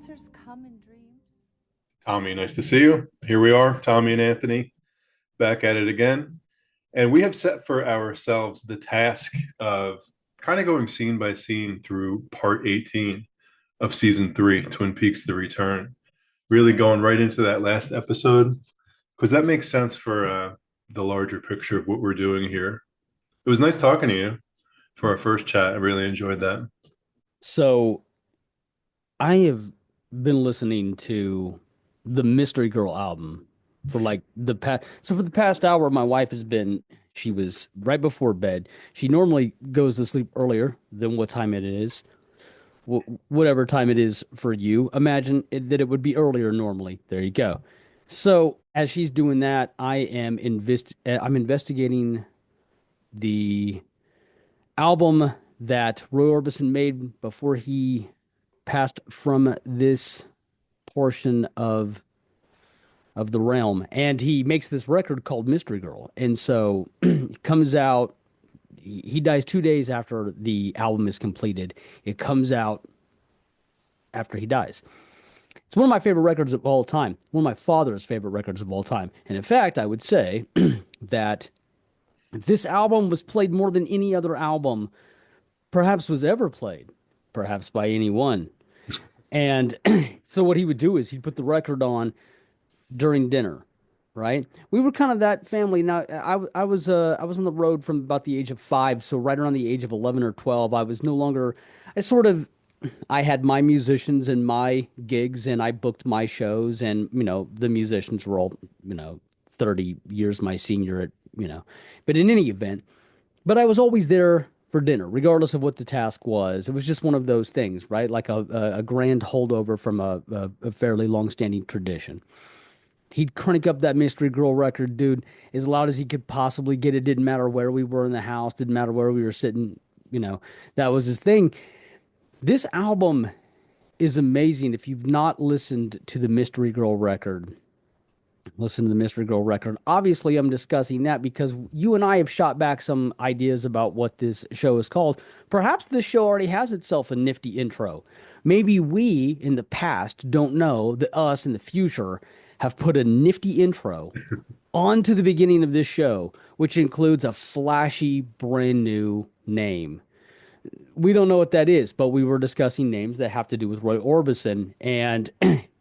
answers come in dreams? Tommy, nice to see you. Here we are, Tommy and Anthony, back at it again. And we have set for ourselves the task of kind of going scene by scene through part 18 of season three, Twin Peaks: The Return. Really going right into that last episode, because that makes sense for the larger picture of what we're doing here. It was nice talking to you for our first chat. I really enjoyed that. So I have been listening to the Mystery Girl album for like the past. So for the past hour, my wife has been. She was right before bed. She normally goes to sleep earlier than what time it is, whatever time it is for you. Imagine that it would be earlier normally. There you go. So as she's doing that, I'm investigating the album that Roy Orbison made before he passed from this portion of the realm, and he makes this record called Mystery Girl. And so it comes out. He dies 2 days after the album is completed. It comes out after he dies. It's one of my favorite records of all time. One of my father's favorite records of all time. And in fact, I would say that this album was played more than any other album perhaps was ever played, perhaps by anyone. And so what he would do is he'd put the record on during dinner, right? We were kind of that family. Now, I was on the road from about the age of 5, so right around the age of 11 or 12, I was no longer. I sort of I had my musicians and my gigs, and I booked my shows, and the musicians were all 30 years my senior at but in any event, but I was always there for dinner, regardless of what the task was. It was just one of those things, right? Like a grand holdover from a fairly long-standing tradition. He'd crank up that Mystery Girl record, dude, as loud as he could possibly get. It didn't matter where we were in the house, didn't matter where we were sitting. That was his thing. This album is amazing. If you've not listened to the Mystery Girl record, listen to the Mystery Girl record. Obviously, I'm discussing that because you and I have shot back some ideas about what this show is called. Perhaps this show already has itself a nifty intro. Maybe we in the past don't know that us in the future have put a nifty intro onto the beginning of this show, which includes a flashy, brand new name. We don't know what that is, but we were discussing names that have to do with Roy Orbison, and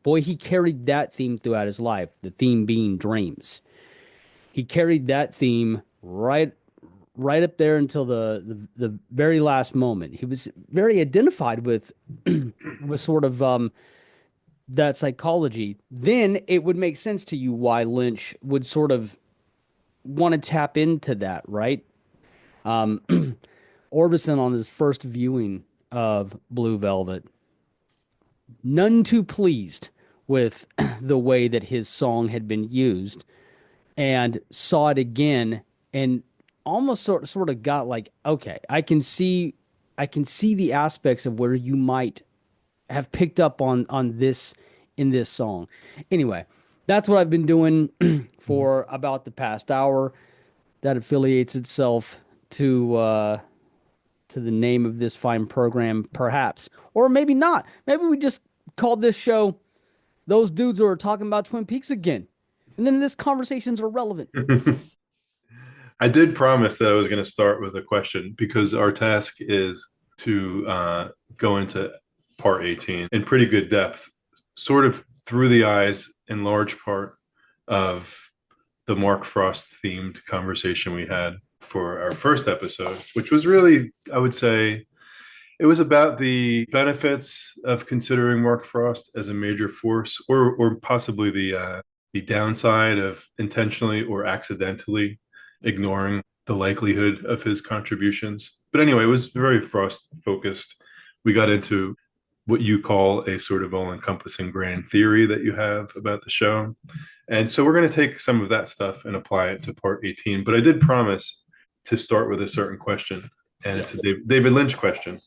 boy, he carried that theme throughout his life, the theme being dreams. He carried that theme right up there until the very last moment. He was very identified with with sort of that psychology. Then it would make sense to you why Lynch would sort of want to tap into that, right? Um, Orbison on his first viewing of Blue Velvet, none too pleased with the way that his song had been used, and saw it again and almost sort of got like, okay, I can see the aspects of where you might have picked up on this in this song. Anyway, that's what I've been doing for about the past hour. That affiliates itself to the name of this fine program, perhaps, or maybe not. Maybe we just called this show "Those Dudes Who Are Talking About Twin Peaks Again," and then this conversation's irrelevant. I did promise that I was going to start with a question because our task is to go into part 18 in pretty good depth, sort of through the eyes, in large part, of the Mark Frost themed conversation we had for our first episode, which was really, I would say, it was about the benefits of considering Mark Frost as a major force, or possibly the downside of intentionally or accidentally ignoring the likelihood of his contributions. But anyway, it was very Frost focused. We got into what you call a sort of all-encompassing grand theory that you have about the show. And so we're going to take some of that stuff and apply it to part 18. But I did promise to start with a certain question, and it's Yes. a David Lynch question.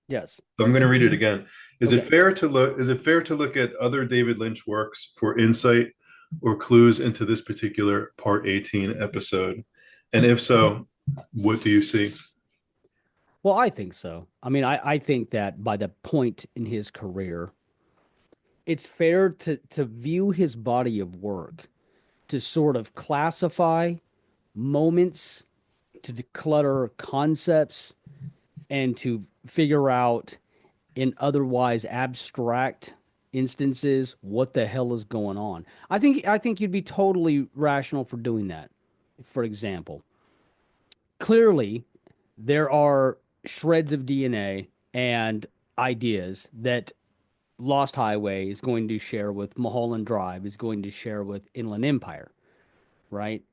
Yes. So I'm going to read it again. Is it Okay. fair to look? Is it fair to look at other David Lynch works for insight or clues into this particular part 18 episode? And if so, what do you see? Well, I think so. I mean, I think that by the point in his career it's fair to view his body of work to sort of classify moments, to declutter concepts, and to figure out in otherwise abstract instances what the hell is going on. I think you'd be totally rational for doing that. For example, clearly there are shreds of DNA and ideas that Lost Highway is going to share with Mulholland Drive, is going to share with Inland Empire, right?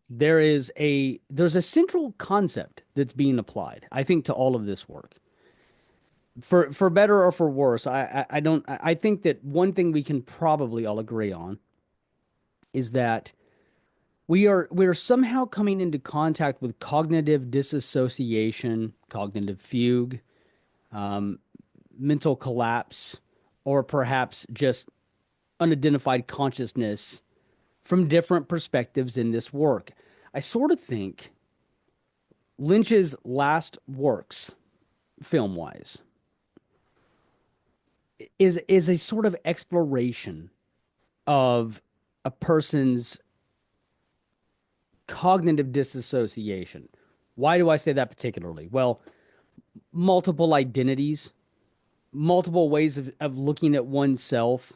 There's a central concept that's being applied, I think, to all of this work. For better or for worse, I don't I think that one thing we can probably all agree on is that we're somehow coming into contact with cognitive disassociation, cognitive fugue, um, mental collapse, or perhaps just unidentified consciousness from different perspectives in this work. I sort of think Lynch's last works, film wise, is a sort of exploration of a person's cognitive disassociation. Why do I say that particularly? Well, multiple identities, multiple ways of looking at oneself,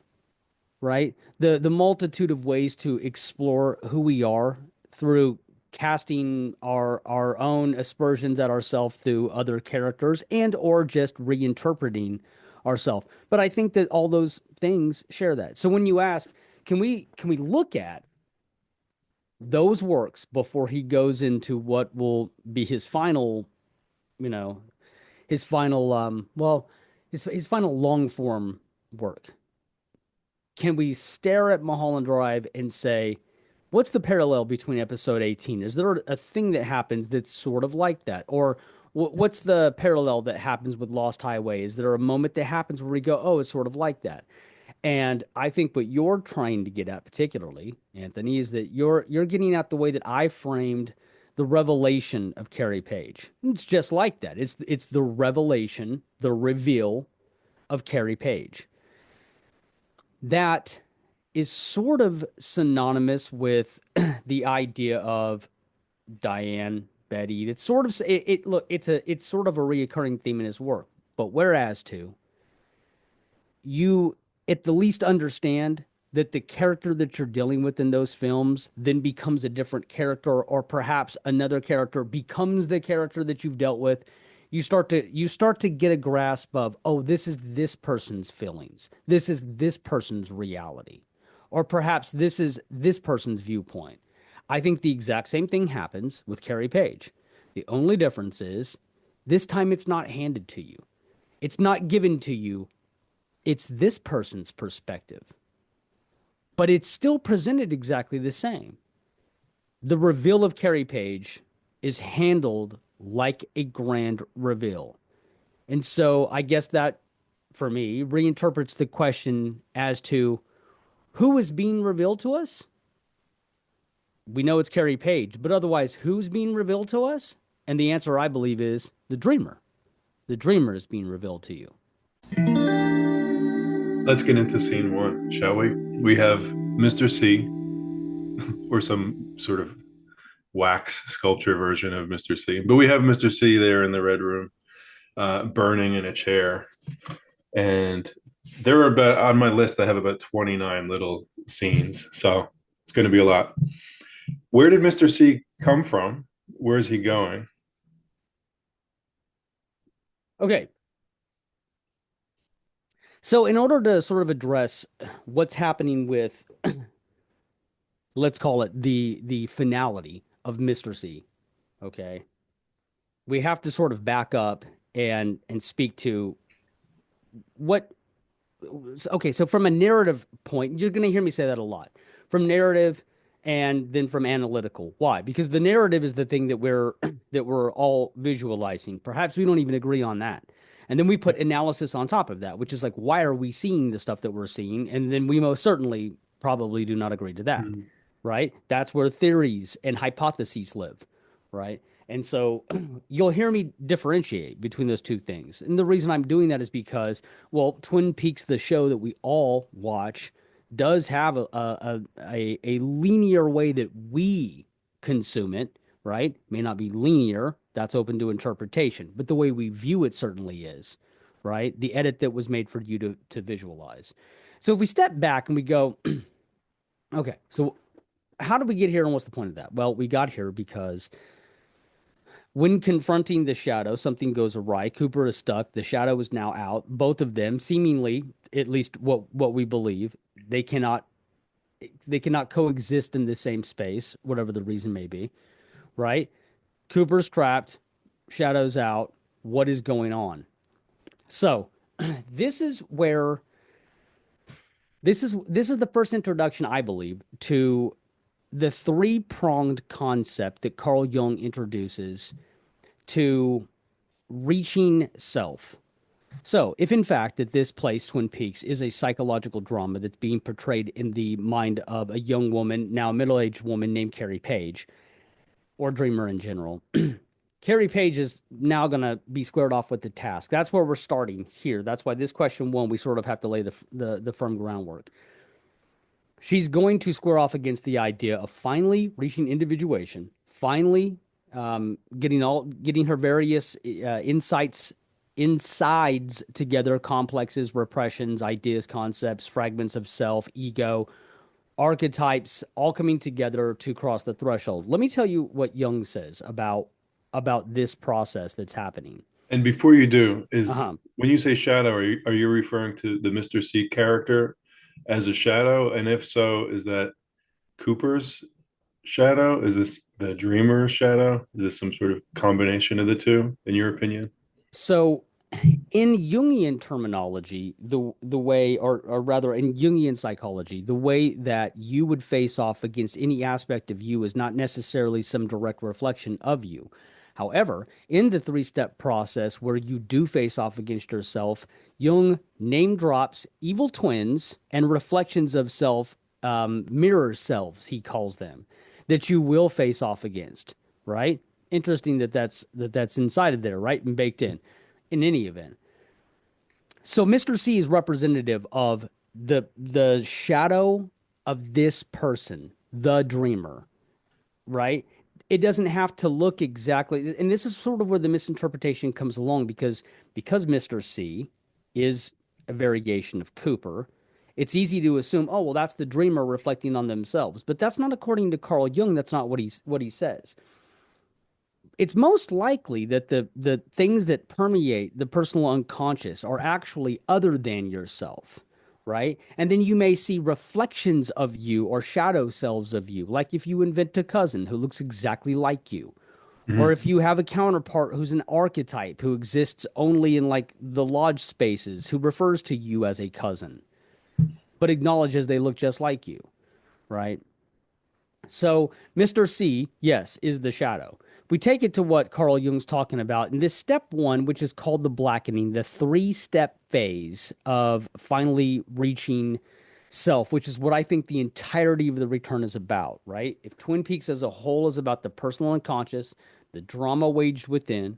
right? The multitude of ways to explore who we are through casting our own aspersions at ourselves through other characters and or just reinterpreting ourselves. But I think that all those things share that. So when you ask, can we look at those works before he goes into what will be his final, you know, his final his final long form work? Can we stare at Mulholland Drive and say, what's the parallel between episode 18? Is there a thing that happens that's sort of like that? Or what's the parallel that happens with Lost Highway? Is there a moment that happens where we go, oh, it's sort of like that? And I think what you're trying to get at, particularly, Anthony, is that you're getting at the way that I framed the revelation of Carrie Page. It's just like that. It's the revelation, the reveal of Carrie Page. That is sort of synonymous with the idea of Diane, Betty. It's sort of look, it's sort of a reoccurring theme in his work. But whereas to you at the least understand that the character that you're dealing with in those films then becomes a different character, or perhaps another character becomes the character that you've dealt with. You start to get a grasp of, oh, this is this person's feelings, this is this person's reality, or perhaps this is this person's viewpoint. I think the exact same thing happens with Carrie Page. The only difference is this time it's not handed to you, it's not given to you, it's this person's perspective, but it's still presented exactly the same. The reveal of Carrie Page is handled like a grand reveal. And so I guess that, for me, reinterprets the question as to who is being revealed to us. We know it's Carrie Page, but otherwise, who's being revealed to us? And the answer, I believe, is the dreamer. The dreamer is being revealed to you. Let's get into scene one, shall we? We have Mr. C, or some sort of wax sculpture version of Mr. C. But we have Mr. C there in the red room, burning in a chair. And there are about, on my list, I have about 29 little scenes. So it's going to be a lot. Where did Mr. C come from? Where is he going? Okay. So, in order to sort of address what's happening with, let's call it the finality of Mr. C, okay, we have to sort of back up and speak to what. Okay, so from a narrative point, you're going to hear me say that a lot. From narrative and then from analytical. Why? Because the narrative is the thing that we're all visualizing. Perhaps we don't even agree on that. And then we put analysis on top of that, which is like, why are we seeing the stuff that we're seeing? And then we most certainly probably do not agree to that, right? That's where theories and hypotheses live, right? And so you'll hear me differentiate between those two things. And the reason I'm doing that is because, well, Twin Peaks, the show that we all watch, does have a linear way that we consume it, right? May not be linear, that's open to interpretation, but the way we view it certainly is, right? The edit that was made for you to visualize. So if we step back and we go, okay, so how did we get here and what's the point of that? Well, we got here because when confronting the shadow, something goes awry. Cooper is stuck. The shadow is now out. Both of them, seemingly, at least what we believe, they cannot coexist in the same space, whatever the reason may be, right? Cooper's trapped, Shadow's out. What is going on? So, this is where this is the first introduction, I believe, to the three-pronged concept that Carl Jung introduces to reaching self. So, if in fact that this place, Twin Peaks, is a psychological drama that's being portrayed in the mind of a young woman, now middle-aged woman named Carrie Page, or dreamer in general, Carrie Page is now going to be squared off with the task. That's where we're starting here. That's why this question one, we sort of have to lay the firm groundwork. She's going to square off against the idea of finally reaching individuation, finally getting her various insides together, complexes, repressions, ideas, concepts, fragments of self, ego, archetypes, all coming together to cross the threshold. Let me tell you what Jung says about this process that's happening. And before you do, is Uh-huh. when you say shadow, are you referring to the Mr. C character as a shadow? And if so, is that Cooper's shadow? Is this the dreamer's shadow? Is this some sort of combination of the two, in your opinion? So in Jungian terminology, the way, or rather in Jungian psychology, the way that you would face off against any aspect of you is not necessarily some direct reflection of you. However, in the three-step process where you do face off against yourself, Jung name drops evil twins and reflections of self, mirror selves, he calls them, that you will face off against, right? Interesting that's inside of there, right? And baked in any event. So Mr. C is representative of the shadow of this person, the dreamer, right? It doesn't have to look exactly, and this is sort of where the misinterpretation comes along because Mr. C is a variation of Cooper. It's easy to assume, oh well, that's the dreamer reflecting on themselves, but that's not according to Carl Jung. That's not what he says. It's most likely that the things that permeate the personal unconscious are actually other than yourself, right? And then you may see reflections of you or shadow selves of you, like if you invent a cousin who looks exactly like you, or Mhm. if you have a counterpart who's an archetype who exists only in like the lodge spaces, who refers to you as a cousin, but acknowledges they look just like you, right? So Mr. C, yes, is the shadow. We take it to what Carl Jung's talking about in this step one, which is called the blackening, the three-step phase of finally reaching self, which is what I think the entirety of the return is about, right? If Twin Peaks as a whole is about the personal unconscious, the drama waged within,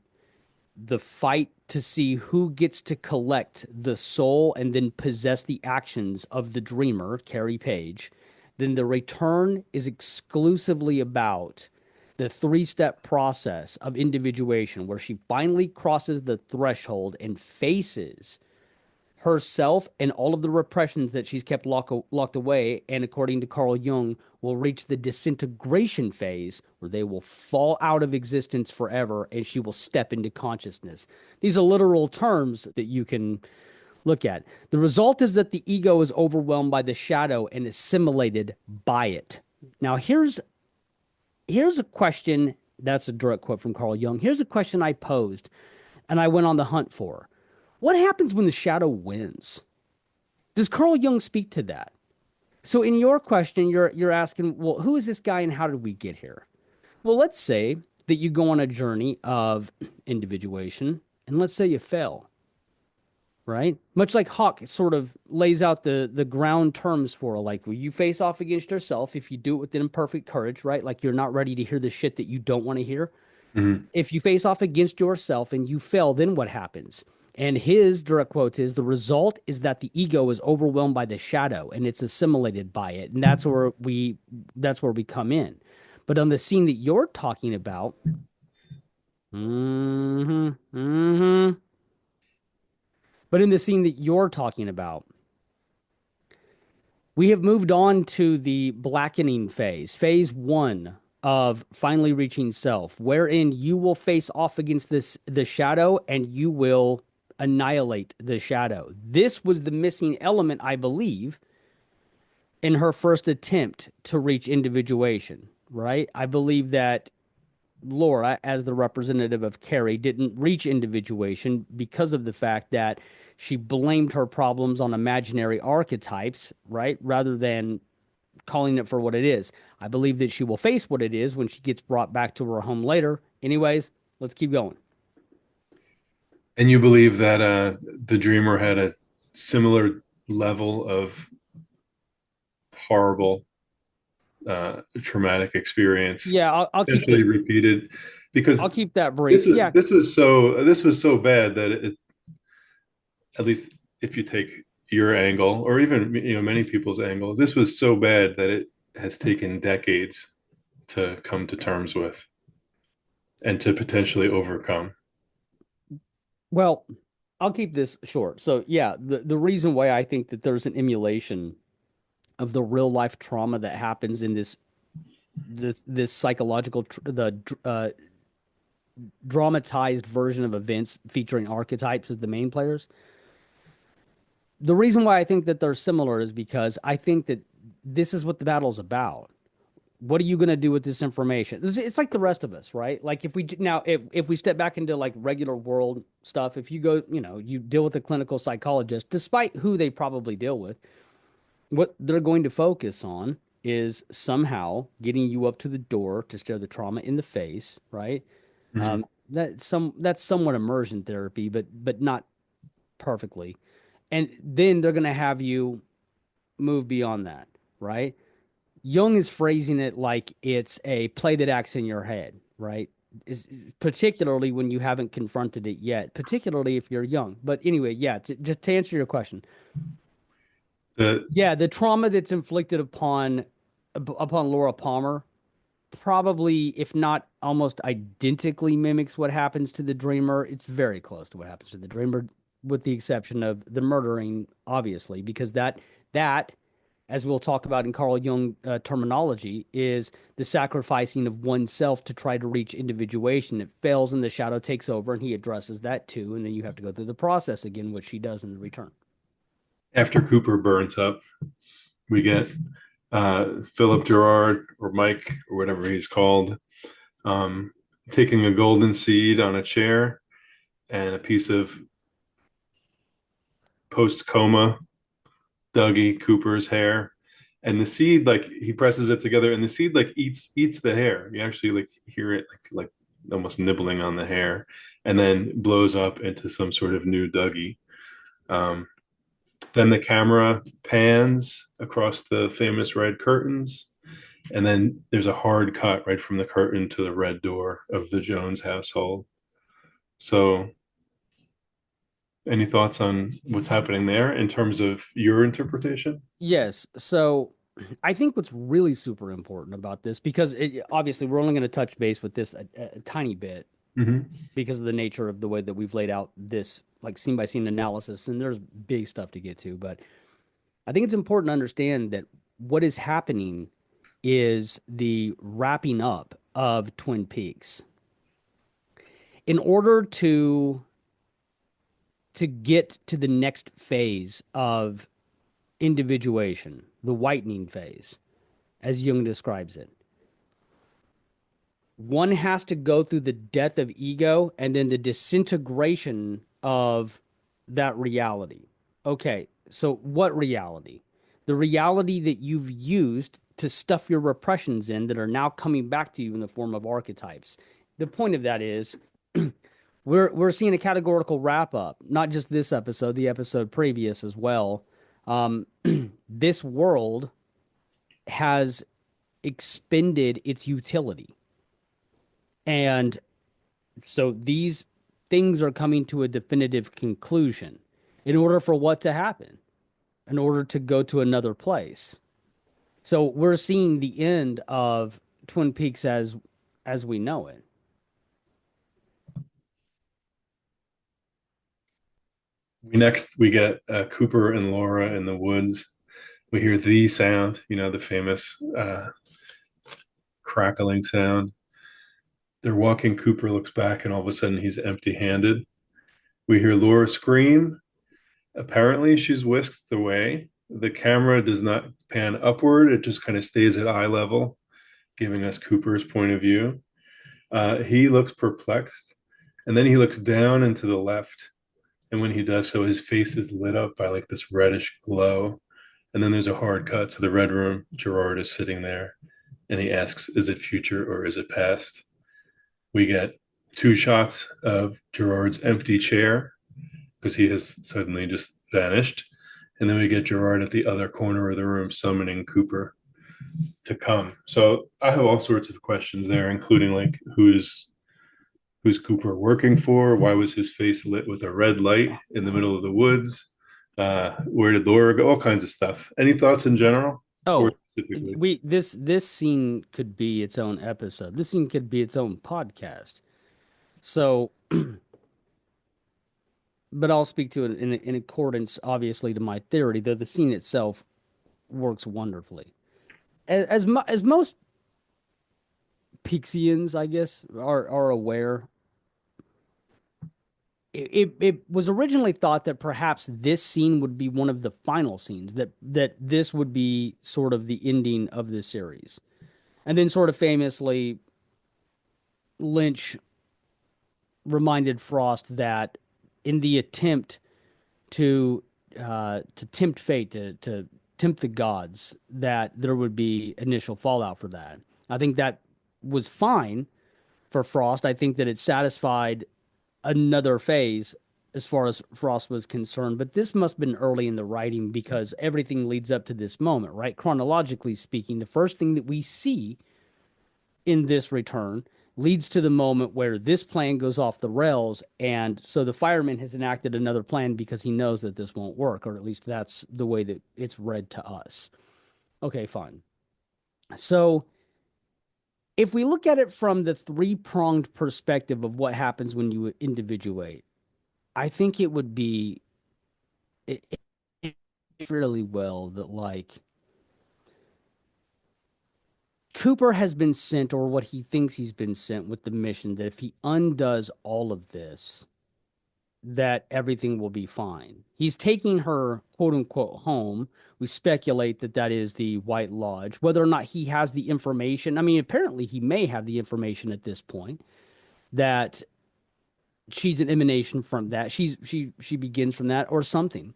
the fight to see who gets to collect the soul and then possess the actions of the dreamer, Carrie Page, then the return is exclusively about the three-step process of individuation where she finally crosses the threshold and faces herself and all of the repressions that she's kept locked away, and according to Carl Jung, will reach the disintegration phase where they will fall out of existence forever and she will step into consciousness. These are literal terms that you can look at. The result is that the ego is overwhelmed by the shadow and assimilated by it. Now, here's a question. That's a direct quote from Carl Jung. Here's a question I posed and I went on the hunt for. What happens when the shadow wins? Does Carl Jung speak to that? So in your question, you're asking, well, who is this guy and how did we get here? Well, let's say that you go on a journey of individuation, and let's say you fail, right? Much like Hawk sort of lays out the ground terms for like you face off against yourself if you do it with imperfect courage, right? Like you're not ready to hear the shit that you don't want to hear. Mhm. If you face off against yourself and you fail, then what happens? And his direct quote is, the result is that the ego is overwhelmed by the shadow and it's assimilated by it. And that's where we come in. But on the scene that you're talking about, mm-hmm, mm-hmm. But in the scene that you're talking about, we have moved on to the blackening phase, phase one of finally reaching self, wherein you will face off against the shadow and you will annihilate the shadow. This was the missing element, I believe, in her first attempt to reach individuation, right? I believe that Laura, as the representative of Carrie, didn't reach individuation because of the fact that she blamed her problems on imaginary archetypes, right? Rather than calling it for what it is. I believe that she will face what it is when she gets brought back to her home later. Anyways, let's keep going. And you believe that the dreamer had a similar level of horrible, traumatic experience, Yeah, I'll keep potentially this. repeated, because I'll keep that brief. this was Yeah, so bad that it, at least if you take your angle, or even many people's angle, this was so bad that it has taken decades to come to terms with and to potentially overcome. well, I'll keep this short. So, yeah, the reason why I think that there's an emulation of the real life trauma that happens in this psychological dramatized version of events featuring archetypes as the main players. The reason why I think that they're similar is because I think that this is what the battle's about. What are you going to do with this information? It's like the rest of us, right? Like if we step back into like regular world stuff, if you go, you deal with a clinical psychologist, despite who they probably deal with, what they're going to focus on is somehow getting you up to the door to stare the trauma in the face, right? Mhm. That's somewhat immersion therapy, but not perfectly. And then they're going to have you move beyond that, right? Jung is phrasing it like it's a play that acts in your head, right? Is particularly when you haven't confronted it yet, particularly if you're young. But anyway, yeah, just to answer your question, The yeah, the trauma that's inflicted upon Laura Palmer probably, if not almost identically, mimics what happens to the dreamer. It's very close to what happens to the dreamer, with the exception of the murdering, obviously, because that as we'll talk about in Carl Jung terminology, is the sacrificing of oneself to try to reach individuation. It fails and the shadow takes over, and he addresses that too. And then you have to go through the process again, which she does in the return. After Cooper burns up, we get Philip Girard, or Mike, or whatever he's called, um, taking a golden seed on a chair and a piece of post coma Dougie Cooper's hair. And the seed, like he presses it together, and the seed like eats the hair. You actually like hear it like almost nibbling on the hair, and then blows up into some sort of new Dougie. Um, then the camera pans across the famous red curtains, and then there's a hard cut right from the curtain to the red door of the Jones household. So, any thoughts on what's happening there in terms of your interpretation? Yes. So I think what's really super important about this, because obviously we're only going to touch base with this a tiny bit Mm-hmm. because of the nature of the way that we've laid out this like scene by scene analysis, and there's big stuff to get to. But I think it's important to understand that what is happening is the wrapping up of Twin Peaks. In order to get to the next phase of individuation, the whitening phase, as Jung describes it, one has to go through the death of ego and then the disintegration of that reality. Okay, so what reality? The reality that you've used to stuff your repressions in that are now coming back to you in the form of archetypes. The point of that is we're seeing a categorical wrap up, not just this episode, the episode previous as well. Um, this world has expended its utility. And So these things are coming to a definitive conclusion in order for what to happen, in order to go to another place. So we're seeing the end of Twin Peaks as we know it. We get Cooper and Laura in the woods. We hear the sound, the famous crackling sound. They're walking. Cooper looks back, and all of a sudden he's empty-handed. We hear Laura scream. Apparently, she's whisked away. The camera does not pan upward; it just kind of stays at eye level, giving us Cooper's point of view. He looks perplexed, and then he looks down and to the left. And when he does so, his face is lit up by like this reddish glow. And then there's a hard cut to the red room. Girard is sitting there, and he asks, "Is it future or is it past?" We get two shots of Girard's empty chair because he has suddenly just vanished. And then we get Girard at the other corner of the room summoning Cooper to come. So I have all sorts of questions there, including like who's Cooper working for? Why was his face lit with a red light in the middle of the woods? Where did Laura go? All kinds of stuff. Any thoughts in general or Oh, specifically? we this scene could be its own episode. This scene could be its own podcast. So, but I'll speak to it in accordance, obviously, to my theory. Though the scene itself works wonderfully, as most Pixians, I guess, are aware. It was originally thought that perhaps this scene would be one of the final scenes, that this would be sort of the ending of the series. And then, sort of famously, Lynch reminded Frost that in the attempt to tempt fate, to tempt the gods, that there would be initial fallout for that. I think that was fine for Frost. I think that it satisfied another phase as far as Frost was concerned. But this must have been early in the writing because everything leads up to this moment, right? Chronologically speaking, the first thing that we see in this return leads to the moment where this plan goes off the rails. And so the fireman has enacted another plan because he knows that this won't work, or at least that's the way that it's read to us. Okay, fine. So if we look at it from the three-pronged perspective of what happens when you individuate, I think it would be it really well that like Cooper has been sent, or what he thinks he's been sent, with the mission that if he undoes all of this, that everything will be fine. He's taking her, quote unquote, home. We speculate that that is the White Lodge. Whether or not he has the information, I mean, apparently he may have the information at this point that she's an emanation from that. She begins from that or something,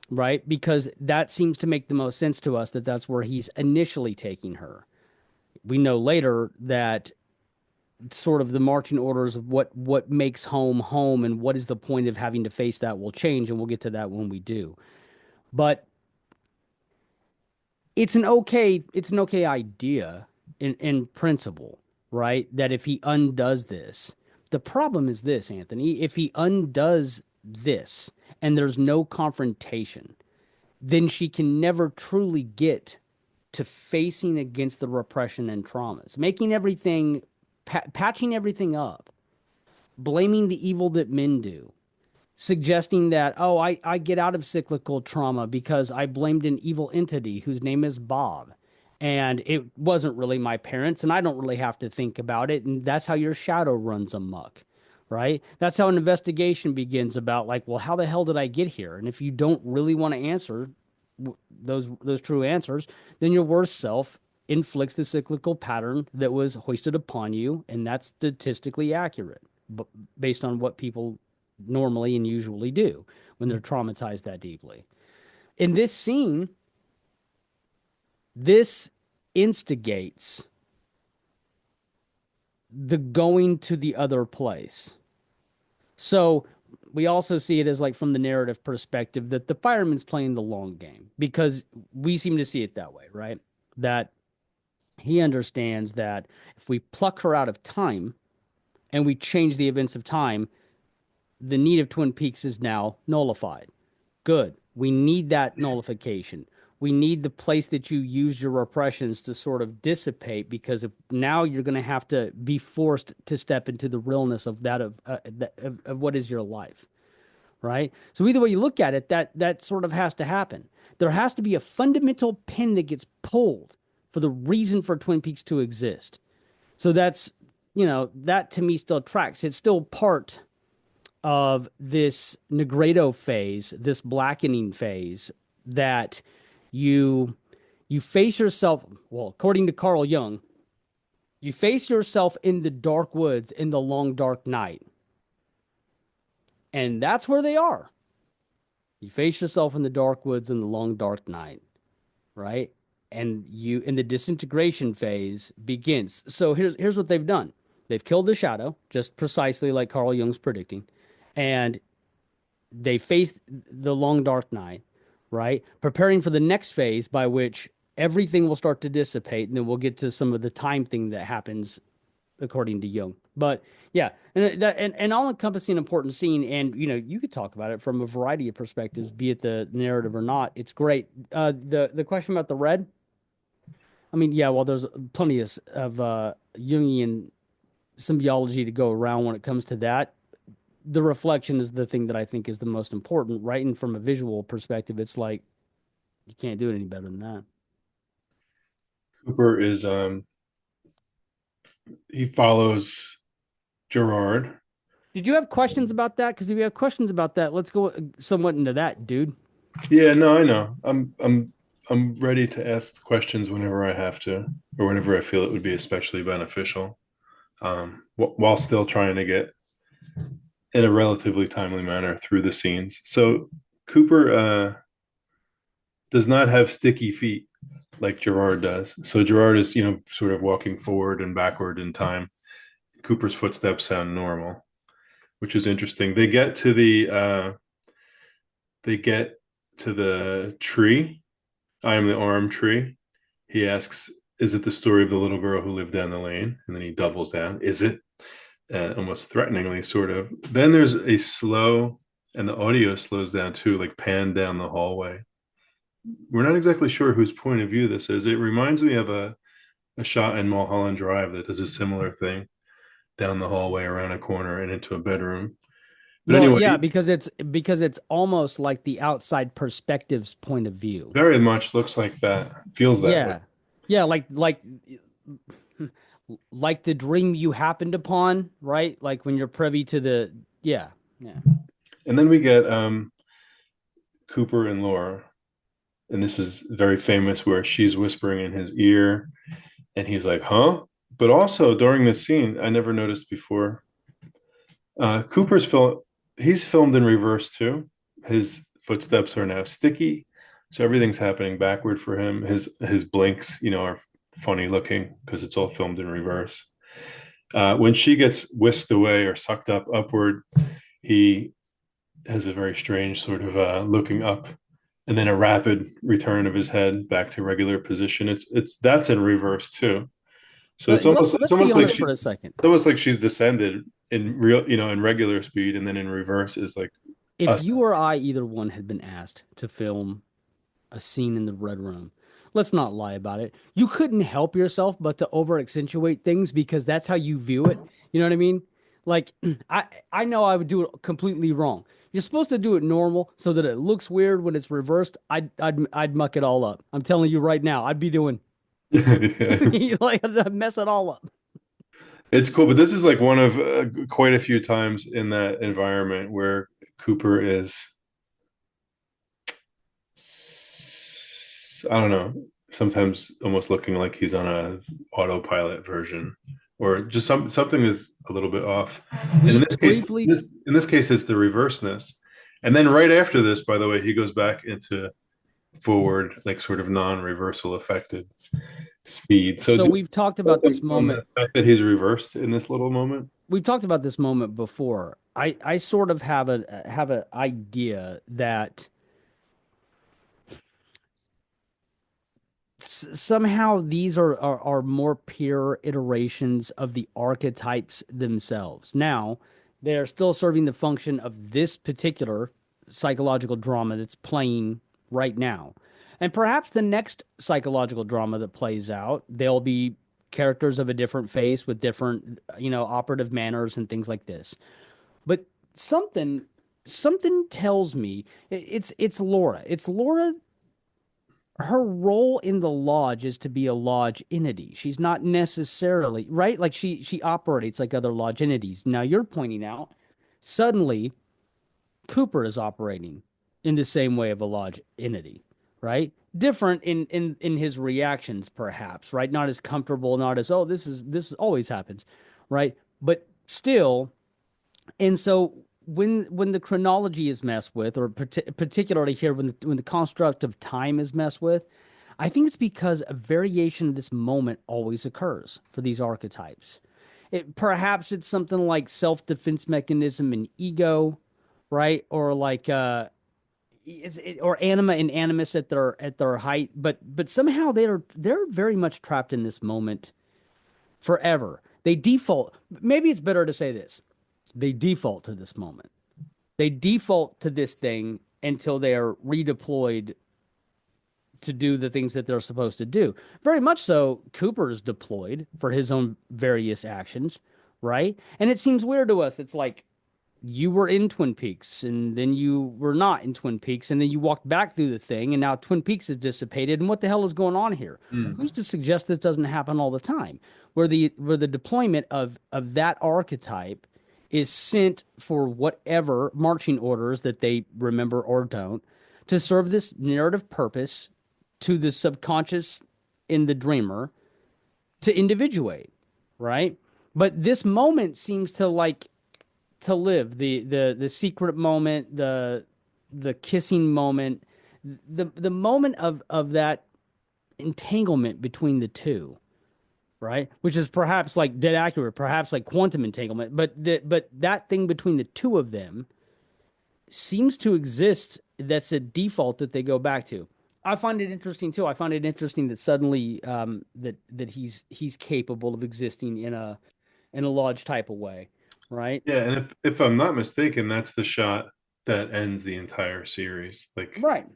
right? Because that seems to make the most sense to us that that's where he's initially taking her. We know later that sort of the marching orders of what makes home home and what is the point of having to face that will change, and we'll get to that when we do. But it's an okay idea in principle, right? That if he undoes this, the problem is this, Anthony, if he undoes this and there's no confrontation, then she can never truly get to facing against the repression and traumas, making everything, patching everything up, blaming the evil that men do, suggesting that, oh, I get out of cyclical trauma because I blamed an evil entity whose name is Bob. And it wasn't really my parents, and I don't really have to think about it. And that's how your shadow runs amok, right? That's how an investigation begins about, like, well, how the hell did I get here? And if you don't really want to answer those true answers, then your worst self inflicts the cyclical pattern that was hoisted upon you, and that's statistically accurate, but based on what people normally and usually do when they're traumatized that deeply. In this scene, this instigates the going to the other place. So we also see it as like from the narrative perspective that the fireman's playing the long game because we seem to see it that way, right? That he understands that if we pluck her out of time and we change the events of time, the need of Twin Peaks is now nullified. Good. We need that nullification. We need the place that you use your repressions to sort of dissipate, because if now you're going to have to be forced to step into the realness of that of what is your life, right? So either way you look at it, that sort of has to happen. There has to be a fundamental pin that gets pulled for the reason for Twin Peaks to exist. So that's, that to me still tracks. It's still part of this Negredo phase, this blackening phase, that you you face yourself, well, according to Carl Jung, you face yourself in the dark woods in the long dark night. And that's where they are. You face yourself in the dark woods in the long dark night, right? And you in the disintegration phase begins. So here's what they've done. They've killed the shadow, just precisely like Carl Jung's predicting. And they face the long dark night, right? Preparing for the next phase by which everything will start to dissipate, and then we'll get to some of the time thing that happens according to Jung. But yeah, and all encompassing important scene, and you could talk about it from a variety of perspectives, be it the narrative or not. It's great. The question about the red. I mean, yeah, well, there's plenty of Jungian symbiology to go around when it comes to that. The reflection is the thing that I think is the most important, right? And from a visual perspective, it's like you can't do it any better than that. Cooper is he follows Girard. Did you have questions about that? Because if you have questions about that, let's go somewhat into that, dude. Yeah, no, I know. I'm ready to ask questions whenever I have to, or whenever I feel it would be especially beneficial, while still trying to get in a relatively timely manner through the scenes. So Cooper does not have sticky feet like Girard does. So Girard is, sort of walking forward and backward in time. Cooper's footsteps sound normal, which is interesting. They get to the tree. I am the arm tree. He asks, "Is it the story of the little girl who lived down the lane?" And then he doubles down. Is it? Almost threateningly, sort of. Then there's a slow, and the audio slows down too, like pan down the hallway. We're not exactly sure whose point of view this is. It reminds me of a shot in Mulholland Drive that does a similar thing down the hallway, around a corner, and into a bedroom. But Well, anyway, yeah, because it's almost like the outside perspective's point of view. very much looks like that. Feels that way. Yeah, yeah, like the dream you happened upon, right? Like when you're privy to the yeah, yeah. And then we get Cooper and Laura, and this is very famous, where she's whispering in his ear, and he's like, "Huh?" But also during this scene, I never noticed before. Cooper's film, he's filmed in reverse too. His footsteps are now sticky, so everything's happening backward for him. His blinks, are funny looking because it's all filmed in reverse. When she gets whisked away or sucked up upward, he has a very strange sort of looking up, and then a rapid return of his head back to regular position. That's in reverse too. So it's almost Let's be honest for a it's second. almost like she's descended in real, in regular speed, and then in reverse is like If us. you or I, either one, had been asked to film a scene in the Red Room, let's not lie about it. You couldn't help yourself but to over accentuate things because that's how you view it. You know what I mean? Like I know I would do it completely wrong. You're supposed to do it normal so that it looks weird when it's reversed. I'd muck it all up. I'm telling you right now, I'd be doing Yeah. like I'd mess it all up. It's cool, but this is like one of quite a few times in that environment where Cooper is, I don't know, sometimes almost looking like he's on a autopilot version, or just something is a little bit off. And in We this case, briefly in this case, it's the reverseness. And then right after this, by the way, he goes back into forward, like sort of non-reversal affected speed. So so we've talked about this on moment. the fact that he's reversed in this little moment. We've talked about this moment before. I sort of have an idea that somehow these are more pure iterations of the archetypes themselves. Now, they are still serving the function of this particular psychological drama that's playing right now. And perhaps the next psychological drama that plays out, they'll be characters of a different face with different, operative manners and things like this. But something something tells me it's Laura. It's Laura. Her role in the lodge is to be a lodge entity. She's not necessarily right. Like she operates like other lodge entities. Now you're pointing out suddenly Cooper is operating in the same way of a lodge entity, right? Different in his reactions, perhaps, right? Not as comfortable, not as oh, this always happens, right? But still, and so when the chronology is messed with, or particularly here when the construct of time is messed with, I think it's because a variation of this moment always occurs for these archetypes. Perhaps it's something like self-defense mechanism and ego, right? Or like or anima and animus at their height, but somehow they're very much trapped in this moment forever. They default. Maybe it's better to say this. They default to this moment. They default to this thing until they are redeployed to do the things that they're supposed to do. Very much so, Cooper is deployed for his own various actions, right? And it seems weird to us. It's like you were in Twin Peaks and then you were not in Twin Peaks and then you walked back through the thing and now Twin Peaks is dissipated and what the hell is going on here? Mm. Who's to suggest this doesn't happen all the time? Where the deployment of that archetype is sent for whatever marching orders that they remember or don't to serve this narrative purpose to the subconscious in the dreamer to individuate, right? But this moment seems to like to live the secret moment, the kissing moment, the moment of that entanglement between the two, right? Which is perhaps like dead accurate, perhaps like quantum entanglement, but that thing between the two of them seems to exist. That's a default that they go back to. I find it interesting too. I find it interesting that suddenly that he's capable of existing in a lodge type of way, right? Yeah, and if I'm not mistaken, that's the shot that ends the entire series. Like, Right.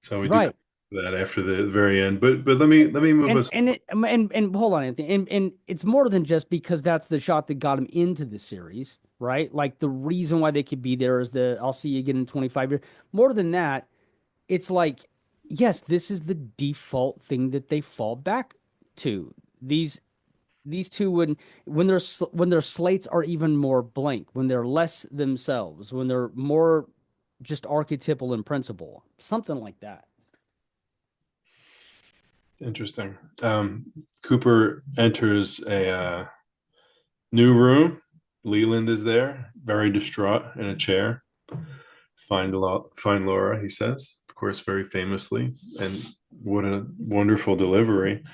so we do Right. that after the very end. But let me move And us. and hold on, Anthony. And it's more than just because that's the shot that got him into the series, right? Like the reason why they could be there is the I'll see you again in 25 years. More than that, it's like yes, this is the default thing that they fall back to. These two when their slates are even more blank, when they're less themselves, when they're more just archetypal in principle, something like that. Interesting. Cooper enters a new room. Leland is there, very distraught in a chair. Find Laura, he says, of course, very famously. And what a wonderful delivery.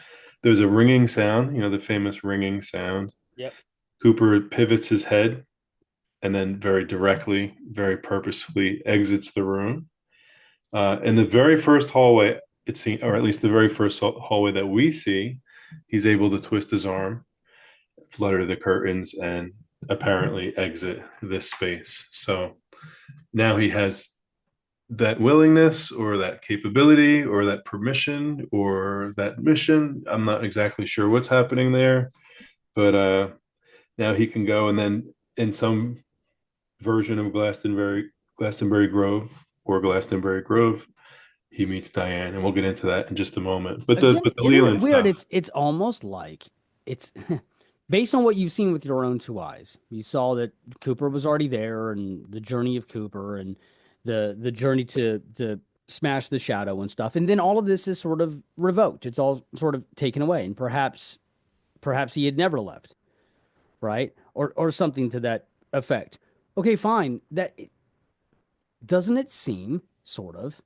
There's a ringing sound, the famous ringing sound. Yep. Cooper pivots his head and then very directly, very purposefully exits the room. In the very first hallway, it seems, or at least the very first hallway that we see, he's able to twist his arm, flutter the curtains, and apparently exit this space. So now he has that willingness or that capability or that permission or that mission. I'm not exactly sure what's happening there, but now he can go and then in some version of Glastonbury Grove or Glastonbury Grove, he meets Diane, and we'll get into that in just a moment. But the Again, but the isn't it Leland weird? stuff, It's almost like it's based on what you've seen with your own two eyes. You saw that Cooper was already there, and the journey of Cooper, and the journey to smash the shadow and stuff. And then all of this is sort of revoked. It's all sort of taken away, and perhaps he had never left, right? Or something to that effect. Okay, fine. That doesn't it seem sort of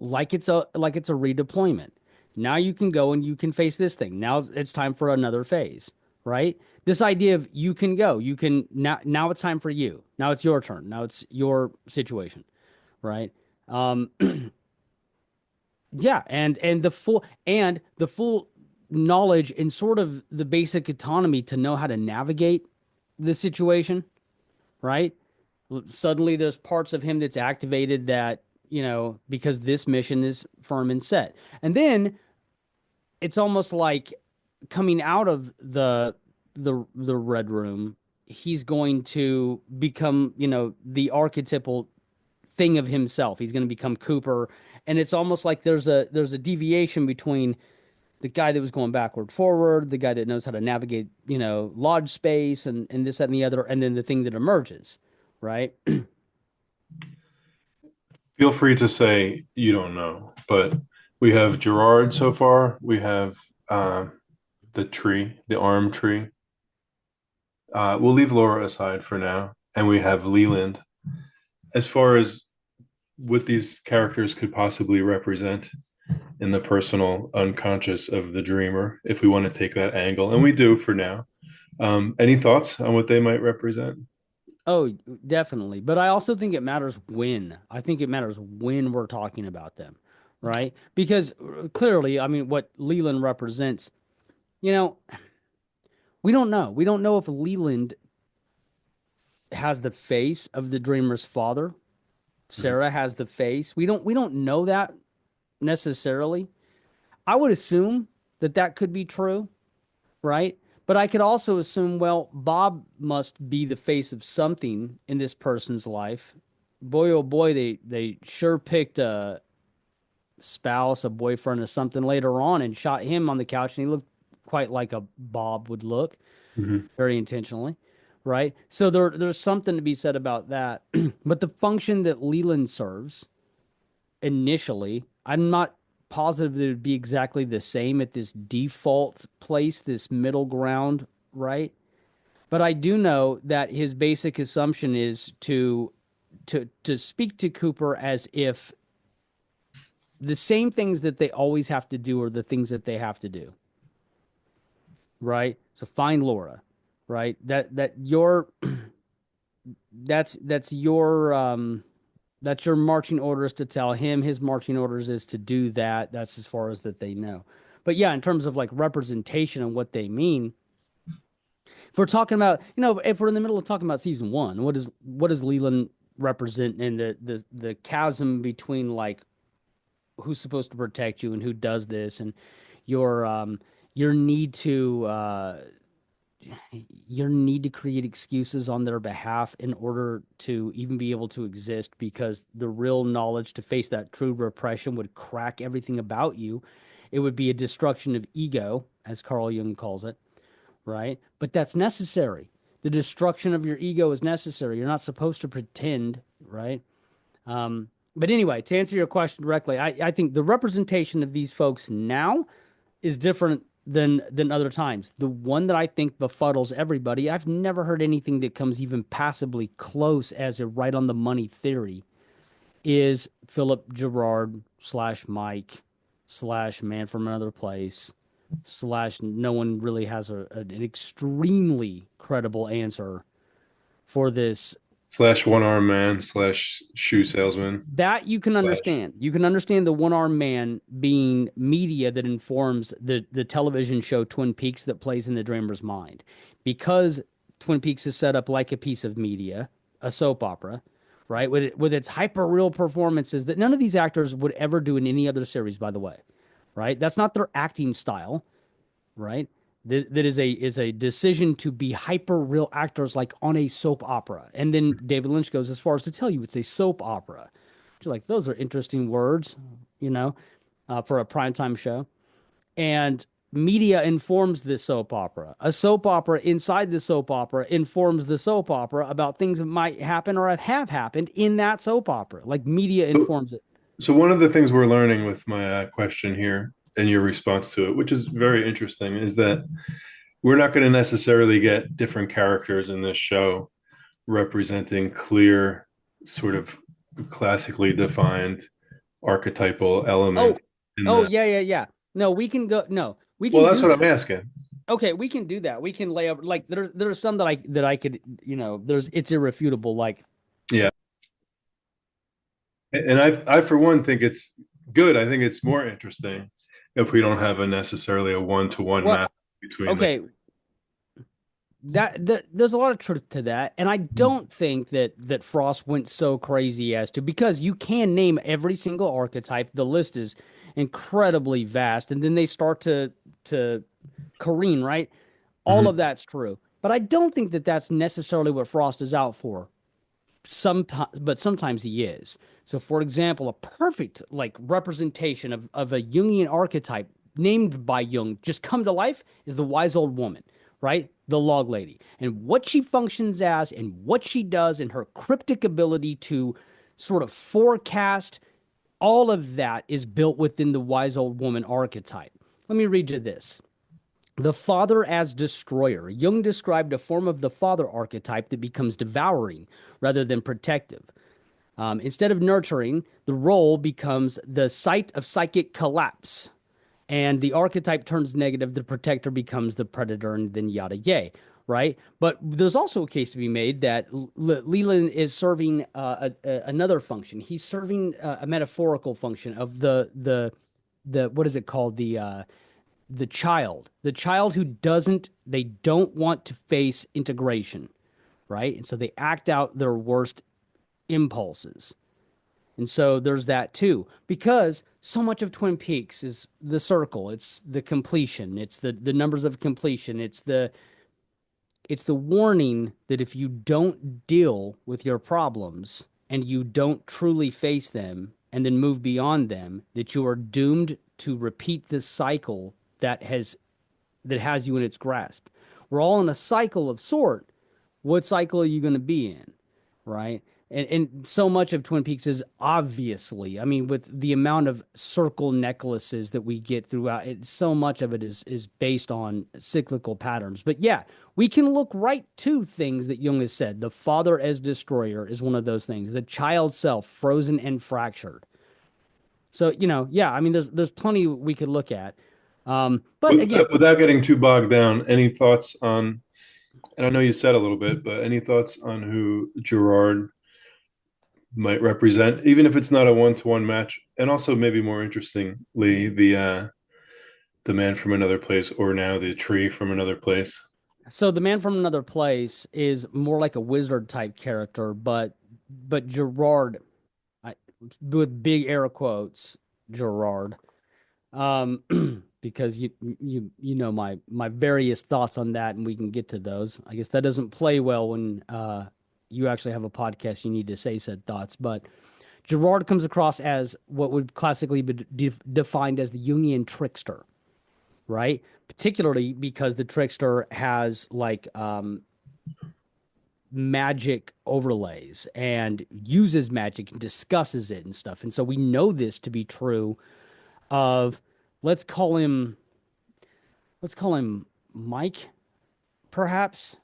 like it's a redeployment. Now you can go and you can face this thing. Now it's time for another phase, right? This idea of you can go, you can now it's time for you. Now it's your turn. Now it's your situation, right? Um Yeah, and the full knowledge and sort of the basic autonomy to know how to navigate the situation, right? Suddenly there's parts of him that's activated that, because this mission is firm and set. And then it's almost like coming out of the red room, he's going to become, the archetypal thing of himself. He's going to become Cooper, and it's almost like there's a deviation between the guy that was going backward forward, the guy that knows how to navigate, lodge space and this, that, and the other, and then the thing that emerges, right? Feel free to say you don't know, but we have Girard so far. We have uh, the tree, the arm tree. We'll leave Laura aside for now, and we have Leland. As far as what these characters could possibly represent in the personal unconscious of the dreamer, if we want to take that angle, and we do for now. Any thoughts on what they might represent? Oh, definitely. But I also think it matters when. I think it matters when we're talking about them, right? Because clearly, I mean, what Leland represents, you know, we don't know. We don't know if Leland has the face of the dreamer's father. Mhm. Sarah has the face. We don't know that necessarily. I would assume that that could be true, right? But I could also assume, well, Bob must be the face of something in this person's life. Boy, oh boy, they sure picked a spouse, a boyfriend, or something later on and shot him on the couch, and he looked quite like a Bob would look, Mhm. very intentionally, right? So there's something to be said about that. But the function that Leland serves initially, I'm not positive that it would be exactly the same at this default place, this middle ground, right? But I do know that his basic assumption is to speak to Cooper as if the same things that they always have to do are the things that they have to do, right? So find Laura, right? That your that's your marching orders to tell him. His marching orders is to do that. That's as far as that they know. But yeah, in terms of like representation and what they mean, if we're talking about, if we're in the middle of talking about season one, what does Leland represent in the chasm between like who's supposed to protect you and who does this, and your um your need to uh your need to create excuses on their behalf in order to even be able to exist, because the real knowledge to face that true repression would crack everything about you. It would be a destruction of ego, as Carl Jung calls it, right? But that's necessary. The destruction of your ego is necessary. You're not supposed to pretend, right? But anyway, to answer your question directly, I think the representation of these folks now is different than other times. The one that I think befuddles everybody, I've never heard anything that comes even passably close as a right on the money theory, is Philip Girard slash Mike slash man from another place slash no one really has an extremely credible answer for this. Slash one arm man slash shoe salesman That you can slash understand. You can understand the one armed man being media that informs the television show Twin Peaks that plays in the dreamer's mind. Because Twin Peaks is set up like a piece of media, a soap opera, right? With its hyper real performances that none of these actors would ever do in any other series, by the way, right? That's not their acting style, right? That is a decision to be hyper real actors like on a soap opera. And then David Lynch goes as far as to tell you it's a soap opera. You're like, those are interesting words, you know, for a primetime show. And media informs the soap opera. A soap opera inside the soap opera informs the soap opera about things that might happen or have happened in that soap opera. Like media so, informs it. so one of the things we're learning with my question here and your response to it, which is very interesting, is that we're not going to necessarily get different characters in this show representing clear, sort of classically defined archetypal elements Oh, in oh the. yeah, yeah, yeah. No, we can go. No, we Well, can that's do what I'm that. asking. Okay, we can do that. We can lay out like there's some that I could, there's it's irrefutable. Like Yeah, and I for one think it's good. I think it's more interesting if we don't have a necessarily a one-to-one Well, match between the. okay, that there's a lot of truth to that, and I don't think that Frost went so crazy as to, because you can name every single archetype. The list is incredibly vast, and then they start to careen, right? All Mhm. of that's true, but I don't think that that's necessarily what Frost is out for. But sometimes he is. So, for example, a perfect like representation of a Jungian archetype named by Jung just come to life is the wise old woman, right? The log lady, and what she functions as, and what she does, and her cryptic ability to sort of forecast. All of that is built within the wise old woman archetype. Let me read you this. The father as destroyer. Jung described a form of the father archetype that becomes devouring rather than protective. Instead of nurturing, the role becomes the site of psychic collapse. And the archetype turns negative, the protector becomes the predator, and then yada yay, right? But there's also a case to be made that Leland is serving another function. He's serving a metaphorical function of the what is it called, the child who doesn't they don't want to face integration, right? And so they act out their worst impulses. And so there's that too, because so much of Twin Peaks is the circle. It's the completion. It's the numbers of completion. It's the warning that if you don't deal with your problems and you don't truly face them and then move beyond them, that you are doomed to repeat this cycle that has you in its grasp. We're all in a cycle of sort. What cycle are you going to be in, right? And so much of Twin Peaks is obviously, I mean, with the amount of circle necklaces that we get throughout it, so much of it is based on cyclical patterns. But yeah, we can look right to things that Jung has said. The father as destroyer is one of those things. The child self, frozen and fractured. So, yeah, I mean, there's plenty we could look at. But again, Without getting too bogged down, any thoughts on? And I know you said a little bit, but any thoughts on who Girard might represent, even if it's not a one-to-one match, and also maybe more interestingly, the man from another place, or now the tree from another place. so the man from another place is more like a wizard type character, but Girard, I, with big air quotes, Girard, um, because you know my various thoughts on that, and we can get to those. I guess that doesn't play well when you actually have a podcast. You need to say said thoughts, but Girard comes across as what would classically be defined as the Jungian trickster, right? Particularly because the trickster has like magic overlays and uses magic and discusses it and stuff. And so we know this to be true of let's call him let's call him Mike, perhaps,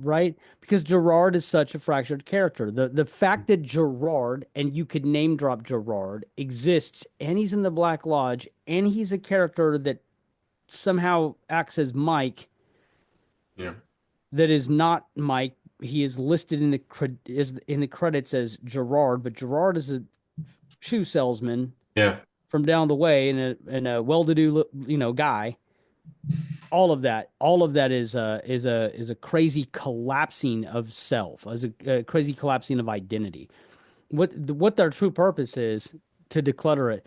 right? Because Girard is such a fractured character. The fact that Girard, and you could name drop Girard, exists and he's in the Black Lodge and he's a character that somehow acts as Mike Yeah, that is not Mike. He is listed in the credits as Girard, but Girard is a shoe salesman yeah. from down the way and a well-to-do guy. All of that is a crazy collapsing of self, as a crazy collapsing of identity. What their true purpose is to declutter it.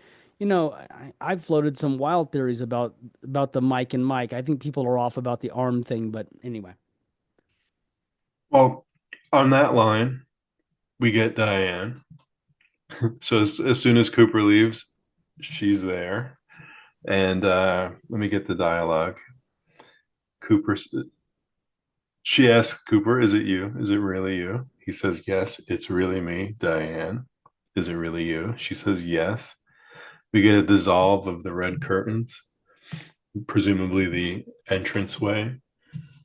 I've floated some wild theories about the Mike and Mike. I think people are off about the arm thing, but anyway. Well, on that line, we get Diane. So as soon as Cooper leaves, she's there. And let me get the dialogue. Cooper, she asks Cooper, "Is it you? Is it really you?" He says, "Yes, it's really me, Diane. Is it really you?" She says, "Yes." We get a dissolve of the red curtains, presumably the entranceway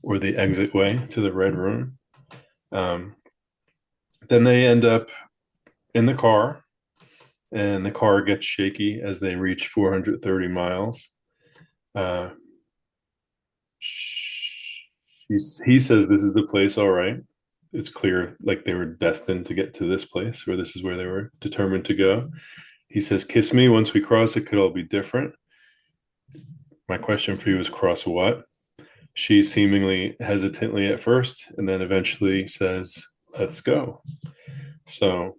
or the exit way to the red room. Um, then they end up in the car, and the car gets shaky as they reach 430 miles. Uh, he says, "This is the place, all right." It's clear, like they were destined to get to this place, or this is where they were determined to go. He says, "Kiss me. Once we cross, it could all be different." My question for you is, cross what? She seemingly hesitantly at first, and then eventually says, "Let's go." So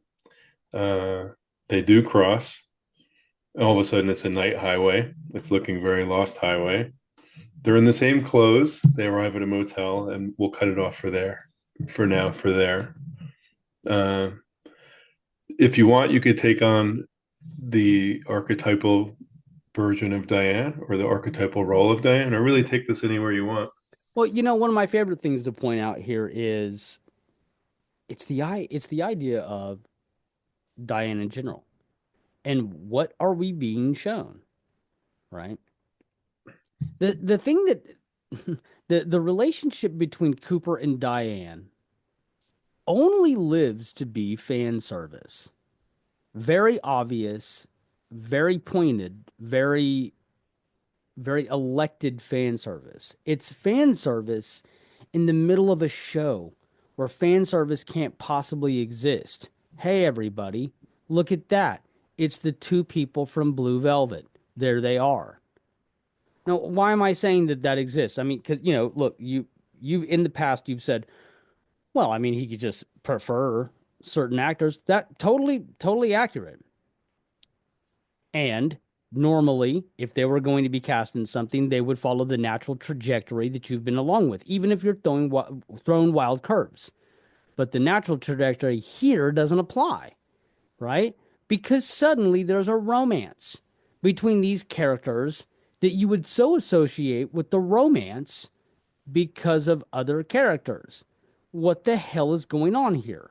uh, they do cross. All of a sudden, it's a night highway. It's looking very Lost Highway. They're in the same clothes. They arrive at a motel, and we'll cut it off for there. For now, for there. Uh, if you want, you could take on the archetypal version of Diane or the archetypal role of Diane, or really take this anywhere you want. Well, one of my favorite things to point out here is it's the idea of Diane in general. And what are we being shown, right? The thing that the relationship between Cooper and Diane only lives to be fan service. Very obvious, very pointed, very elected fan service. It's fan service in the middle of a show where fan service can't possibly exist. Hey, everybody, look at that. It's the two people from Blue Velvet. There they are. Now, why am I saying that that exists? I mean, because, look, you in the past, you've said, well, I mean, he could just prefer certain actors. That totally accurate. And normally, if they were going to be cast in something, they would follow the natural trajectory that you've been along with, even if you're thrown wild curves. But the natural trajectory here doesn't apply, right? Because suddenly there's a romance between these characters that you would so associate with the romance because of other characters. What the hell is going on here?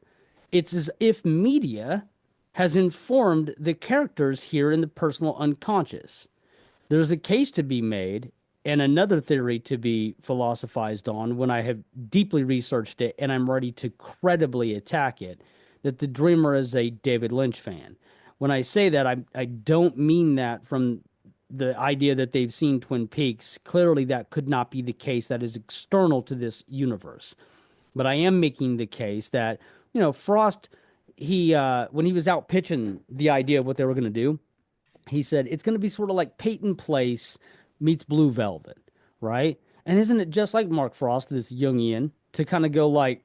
It's as if media has informed the characters here in the personal unconscious. There's a case to be made and another theory to be philosophized on when I have deeply researched it and I'm ready to credibly attack it, that the dreamer is a David Lynch fan. When I say that, I don't mean that from the idea that they've seen Twin Peaks. Clearly, that could not be the case. That is external to this universe. But I am making the case that, Frost, he when he was out pitching the idea of what they were going to do, he said it's going to be sort of like Peyton Place meets Blue Velvet, right? And isn't it just like Mark Frost, this Jungian, to kind of go like,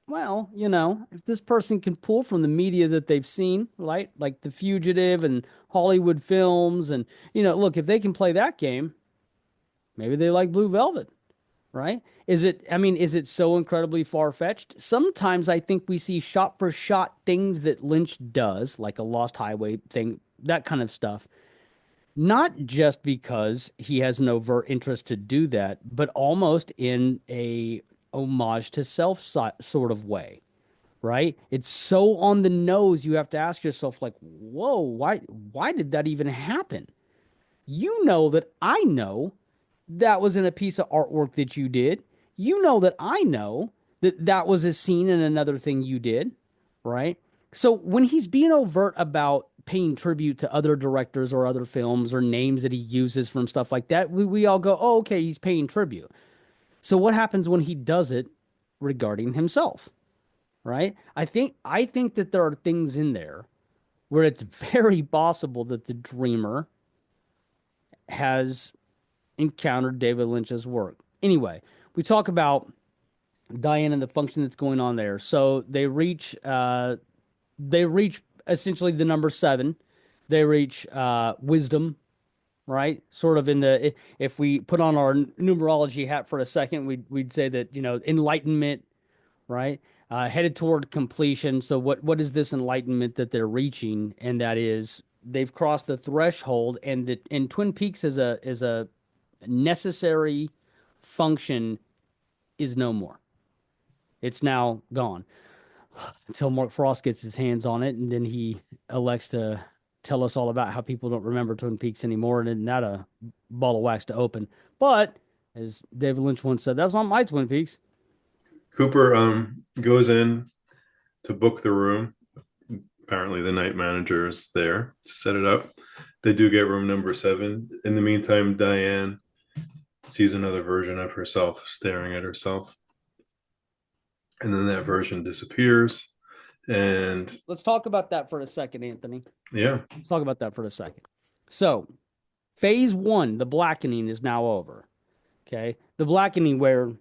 well, if this person can pull from the media that they've seen, right? Like The Fugitive and Hollywood films, and, look, if they can play that game, maybe they like Blue Velvet, right? Is it so incredibly far-fetched? Sometimes I think we see shot for shot things that Lynch does, like a Lost Highway thing, that kind of stuff. Not just because he has an overt interest to do that, but almost in a homage to self sort of way, right? It's so on the nose you have to ask yourself like, "Whoa, why did that even happen?" You know that I know that was in a piece of artwork that you did. You know that I know that that was a scene in another thing you did, right? So when he's being overt about paying tribute to other directors or other films or names that he uses from stuff like that, we all go, oh, okay, he's paying tribute. So what happens when he does it regarding himself, right? I think that there are things in there where it's very possible that the dreamer has encountered David Lynch's work. Anyway, we talk about Diane and the function that's going on there. So they reach essentially the number seven. They reach wisdom, right? Sort of in the if we put on our numerology hat for a second, we'd say that enlightenment, right? Headed toward completion. So what is this enlightenment that they're reaching? And that is they've crossed the threshold, and Twin Peaks is a necessary function is no more. It's now gone until Mark Frost gets his hands on it, and then he elects to tell us all about how people don't remember Twin Peaks anymore, and isn't that a ball of wax to open? But as David Lynch once said, that's not my Twin Peaks. Cooper goes in to book the room. Apparently, the night manager is there to set it up. They do get room number 7. In the meantime, Diane sees another version of herself staring at herself. And then that version disappears. And Let's talk about that for a second, Anthony. yeah, Let's talk about that for a second. So, phase one, the blackening, is now over. Okay. The blackening, where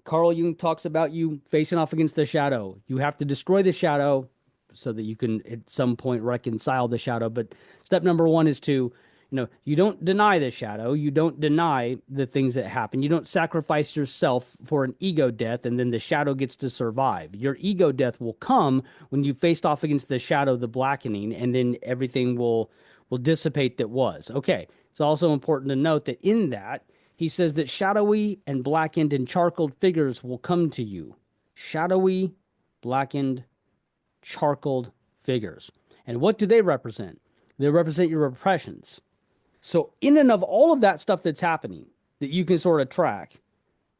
Carl Jung talks about you facing off against the shadow. You have to destroy the shadow so that you can at some point reconcile the shadow. But step number one is to, you don't deny the shadow. You don't deny the things that happen. You don't sacrifice yourself for an ego death and then the shadow gets to survive. Your ego death will come when you faced off against the shadow, the blackening, and then everything will dissipate that was. Okay. It's also important to note that in that, he says that shadowy and blackened and charcoaled figures will come to you. Shadowy, blackened, charcoaled figures. And what do they represent? They represent your repressions. So, in and of all of that stuff that's happening that you can sort of track,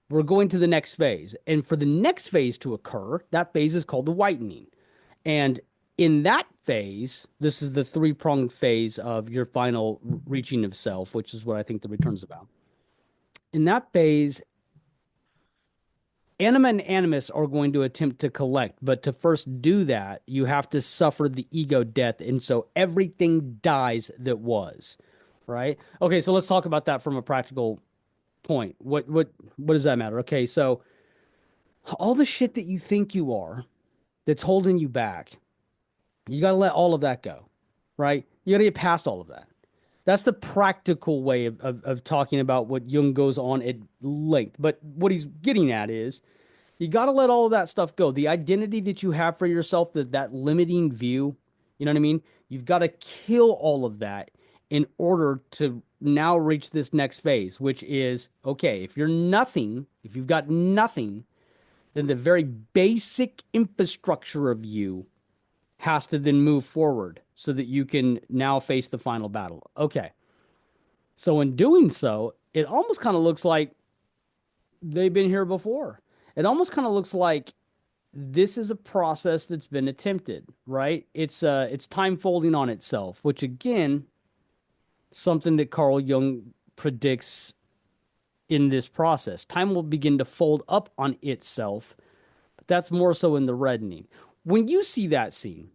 we're going to the next phase. And for the next phase to occur, that phase is called the whitening. And in that phase, this is the three-pronged phase of your final reaching of self, which is what I think the return's about. In that phase, anima and animus are going to attempt to collect, but to first do that, you have to suffer the ego death, and so everything dies that was, right? Okay, so let's talk about that from a practical point. What does that matter? Okay, so all the shit that you think you are that's holding you back, you got to let all of that go, right? You got to get past all of that. That's the practical way of talking about what Jung goes on at length. But what he's getting at is you got to let all of that stuff go. The identity that you have for yourself, that limiting view, you know what I mean? You've got to kill all of that in order to now reach this next phase, which is, okay, if you're nothing, if you've got nothing, then the very basic infrastructure of you has to then move forward so that you can now face the final battle. Okay. So in doing so, it almost kind of looks like they've been here before. It almost kind of looks like this is a process that's been attempted, right? It's time folding on itself, which again, something that Carl Jung predicts in this process. Time will begin to fold up on itself, but that's more so in the reddening. When you see that scene,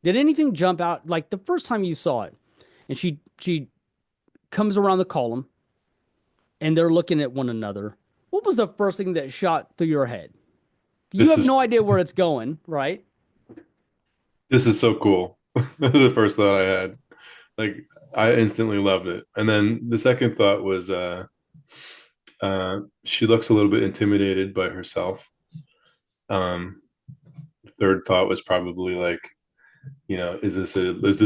did anything jump out like the first time you saw it? And she comes around the column and they're looking at one another. What was the first thing that shot through your head? You this have is no idea where it's going, right? this is so cool. The first thought I had, like, I instantly loved it. And then the second thought was, she looks a little bit intimidated by herself. Um, Third thought was probably like, is this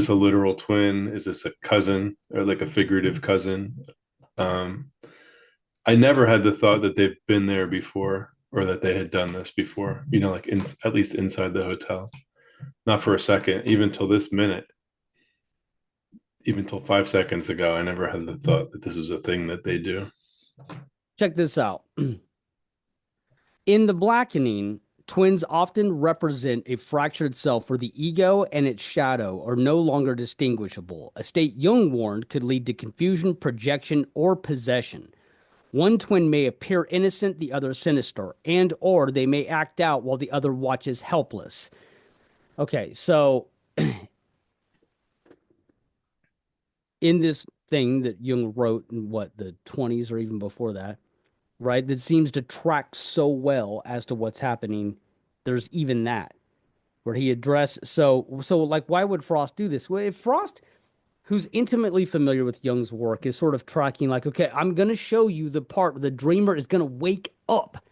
a literal twin? Is this a cousin or like a figurative cousin? Um, I never had the thought that they've been there before or that they had done this before. Like at least inside the hotel. Not for a second, even till this minute, even till 5 seconds ago, I never had the thought that this is a thing that they do. Check this out. In the blackening, twins often represent a fractured self where the ego and its shadow are no longer distinguishable. A state Jung warned could lead to confusion, projection, or possession. One twin may appear innocent, the other sinister, and or they may act out while the other watches helpless. Okay, so in this thing that Jung wrote in what, the 20s or even before that, right, that seems to track so well as to what's happening, there's even that where he addressed so like why would Frost do this? Well, if Frost, who's intimately familiar with Jung's work, is sort of tracking like, okay, I'm going to show you the part where the dreamer is going to wake up.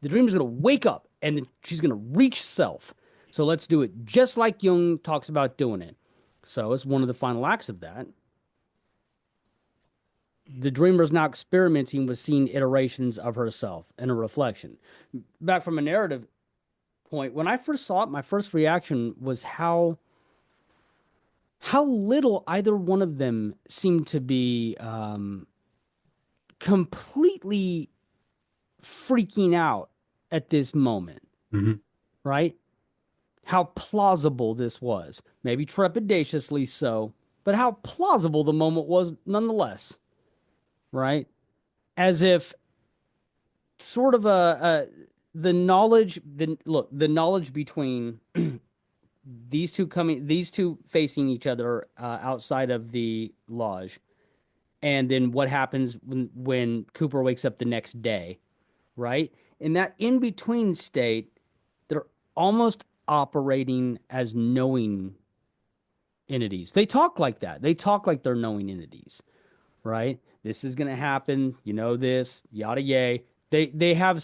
The dreamer's going to wake up and then she's going to reach self. So let's do it just like Jung talks about doing it. So as one of the final acts of that, the dreamer is now experimenting with seeing iterations of herself and a reflection. Back from a narrative point, when I first saw it, my first reaction was how little either one of them seemed to be completely freaking out at this moment, Mhm. right? How plausible this was. Maybe trepidatiously so, but how plausible the moment was nonetheless, right? As if sort of the knowledge between these two facing each other outside of the lodge, and then what happens when Cooper wakes up the next day, right? In that in between state, they're almost operating as knowing entities. They talk like that. They talk like they're knowing entities, right? This is going to happen. You know this, yada yay. They have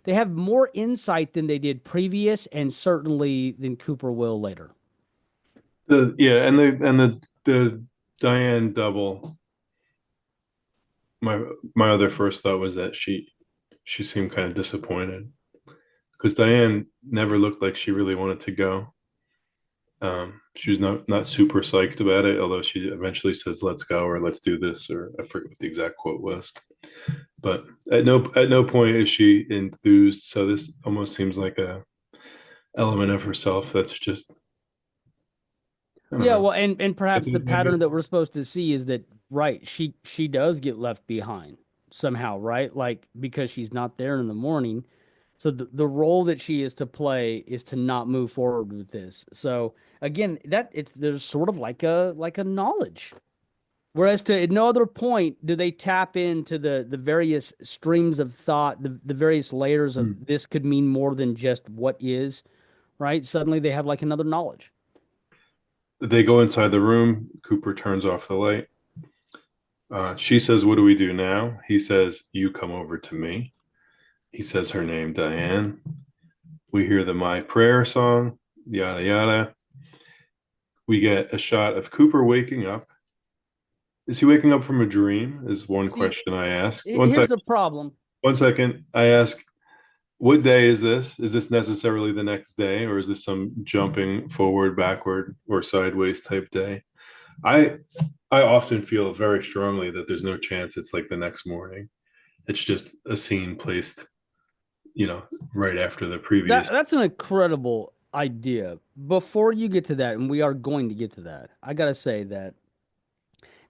they have more insight than they did previous, and certainly than Cooper will later. The Diane double. My my other first thought was that she seemed kind of disappointed because Diane never looked like she really wanted to go. She was not super psyched about it, although she eventually says, "Let's go" or "Let's do this," or I forget what the exact quote was. But at no point is she enthused. So this almost seems like a element of herself that's just I don't Yeah, know. well, and I perhaps the think maybe pattern that we're supposed to see is that right, she does get left behind somehow, right? Like because she's not there in the morning. So the role that she is to play is to not move forward with this. So again, that it's there's sort of like a knowledge. Whereas to at no other point do they tap into the various streams of thought, the various layers of Hmm. this could mean more than just what is, right? Suddenly they have like another knowledge. They go inside the room. Cooper turns off the light. She says, "What do we do now?" He says, "You come over to me." He says her name, Diane. We hear the My Prayer song, yada yada. We get a shot of Cooper waking up. Is he waking up from a dream? Is one See, question I ask. here's a problem. 1 second. I ask, what day is this? Is this necessarily the next day, or is this some jumping forward, backward, or sideways type day? I I often feel very strongly that there's no chance it's like the next morning. It's just a scene placed, you know, right after the previous. That's an incredible idea. Before you get to that, and we are going to get to that, I gotta say that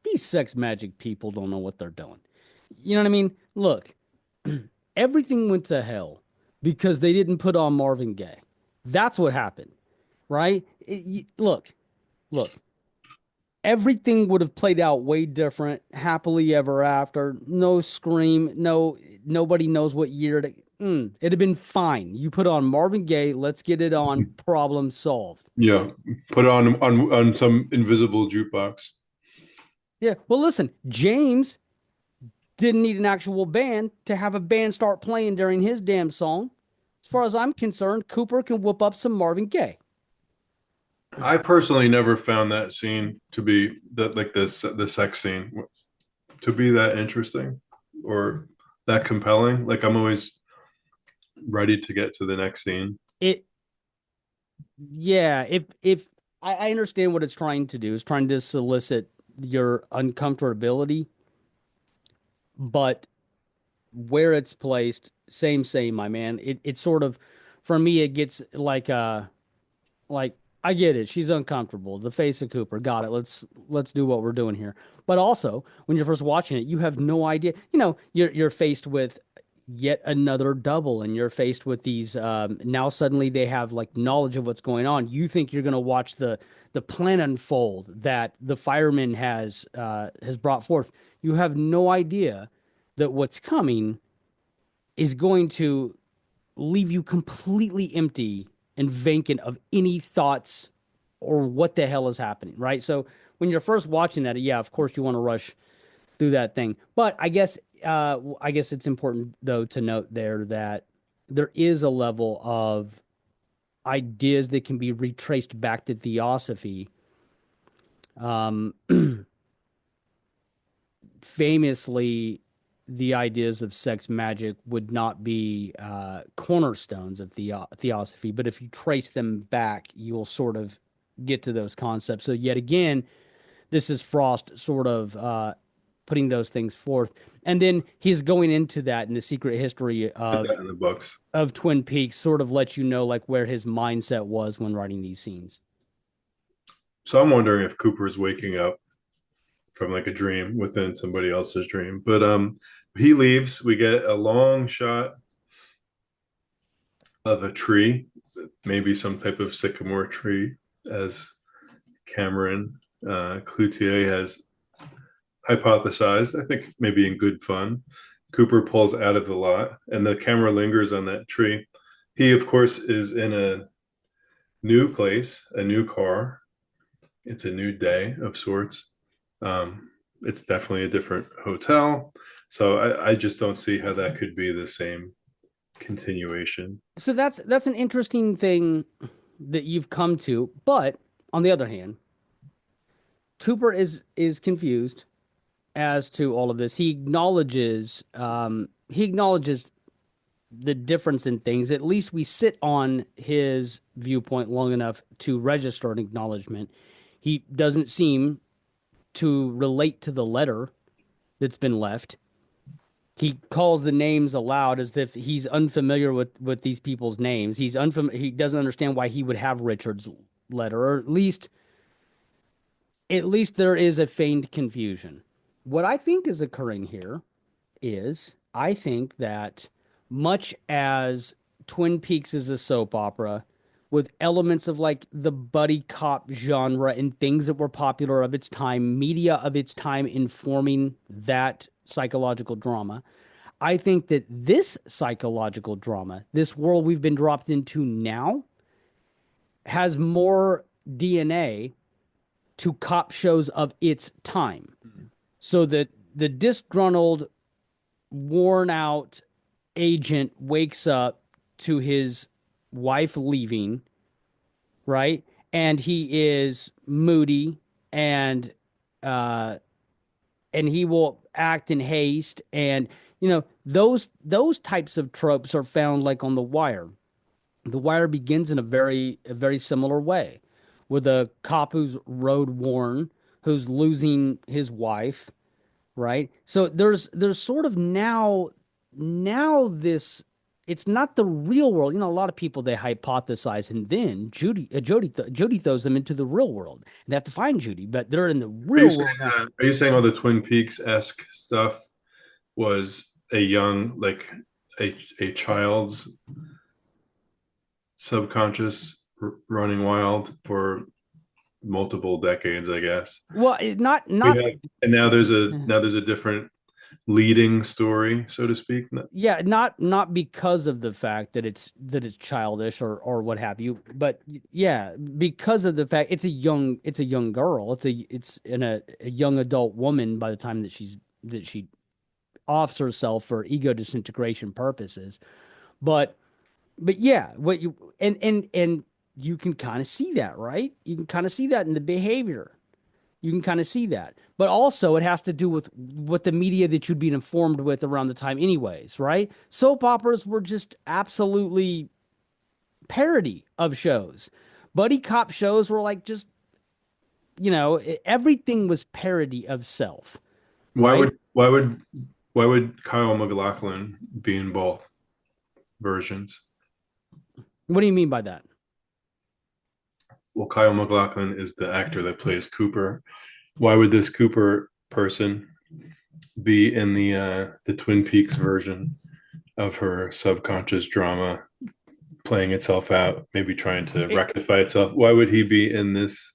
these sex magic people don't know what they're doing. You know what I mean? Look, everything went to hell because they didn't put on Marvin Gaye. That's what happened, right? Look, everything would have played out way different, happily ever after. No scream, nobody knows what year it'd have been fine. You put on Marvin Gaye, let's get it on, problem solved. Yeah, put it on some invisible jukebox. Yeah, well, listen, James didn't need an actual band to have a band start playing during his damn song. As far as I'm concerned, Cooper can whip up some Marvin Gaye. I personally never found that scene to be that like this the sex scene to be that interesting or that compelling. Like I'm always ready to get to the next scene. It, yeah, if I understand what it's trying to do, is trying to solicit your uncomfortability, but where it's placed, same, my man. It's sort of, for me, it gets like I get it. She's uncomfortable. The face of Cooper. Got it. Let's do what we're doing here. But also, when you're first watching it, you have no idea. You know, you're faced with yet another double, and you're faced with these. Now suddenly they have like knowledge of what's going on. You think you're gonna watch the plan unfold that the fireman has brought forth. You have no idea that what's coming is going to leave you completely empty and vacant of any thoughts or what the hell is happening, right? So when you're first watching that, yeah, of course you want to rush through that thing. But I guess it's important though to note there that there is a level of ideas that can be retraced back to theosophy. Um, Famously, the ideas of sex magic would not be cornerstones of theosophy, but if you trace them back, you'll sort of get to those concepts. So, yet again, this is Frost sort of putting those things forth. And then he's going into that in the secret history Put that in the books. of Twin Peaks, sort of let you know like where his mindset was when writing these scenes. So I'm wondering if Cooper's waking up from like a dream within somebody else's dream. But he leaves. We get a long shot of a tree, maybe some type of sycamore tree, as Cameron Cloutier has hypothesized. I think maybe in good fun. Cooper pulls out of the lot, and the camera lingers on that tree. He, of course, is in a new place, a new car. It's a new day of sorts. It's definitely a different hotel. So I just don't see how that could be the same continuation. So that's an interesting thing that you've come to. But on the other hand, Cooper is confused as to all of this. He acknowledges the difference in things. At least we sit on his viewpoint long enough to register an acknowledgement. He doesn't seem to relate to the letter that's been left. He calls the names aloud as if he's unfamiliar with these people's names. He doesn't understand why he would have Richard's letter, or at least there is a feigned confusion. What I think is occurring here is I think that much as Twin Peaks is a soap opera with elements of like the buddy cop genre and things that were popular of its time, media of its time informing that psychological drama. I think that this psychological drama, this world we've been dropped into now, has more DNA to cop shows of its time. So that the disgruntled, worn out agent wakes up to his wife leaving, right? And he is moody and he will act in haste, and those types of tropes are found like on The Wire. The Wire begins in a very similar way, with a cop who's road worn, who's losing his wife, right? So there's sort of now this, it's not the real world. A lot of people, they hypothesize, and then Jody throws them into the real world. They have to find Judy, but they're in the real world now. Are you saying all the Twin Peaks esque stuff was a young, like a child's subconscious running wild for multiple decades, I guess? Well, And now there's a different leading story, so to speak. yeah, not because of the fact that it's childish or what have you, but yeah, because of the fact it's a young girl. It's a young adult woman by the time that she offs herself for ego disintegration purposes. But yeah, what you and you can kind of see that, right? You can kind of see that in the behavior. You can kind of see that. But also it has to do with what the media that you'd be informed with around the time anyways, right? Soap operas were just absolutely parody of shows. Buddy cop shows were like just, everything was parody of self, Why right? would why would why would Kyle MacLachlan be in both versions? What do you mean by that? Well, Kyle MacLachlan is the actor that plays Cooper. Why would this Cooper person be in the Twin Peaks version of her subconscious drama playing itself out, maybe trying to rectify itself? Why would he be in this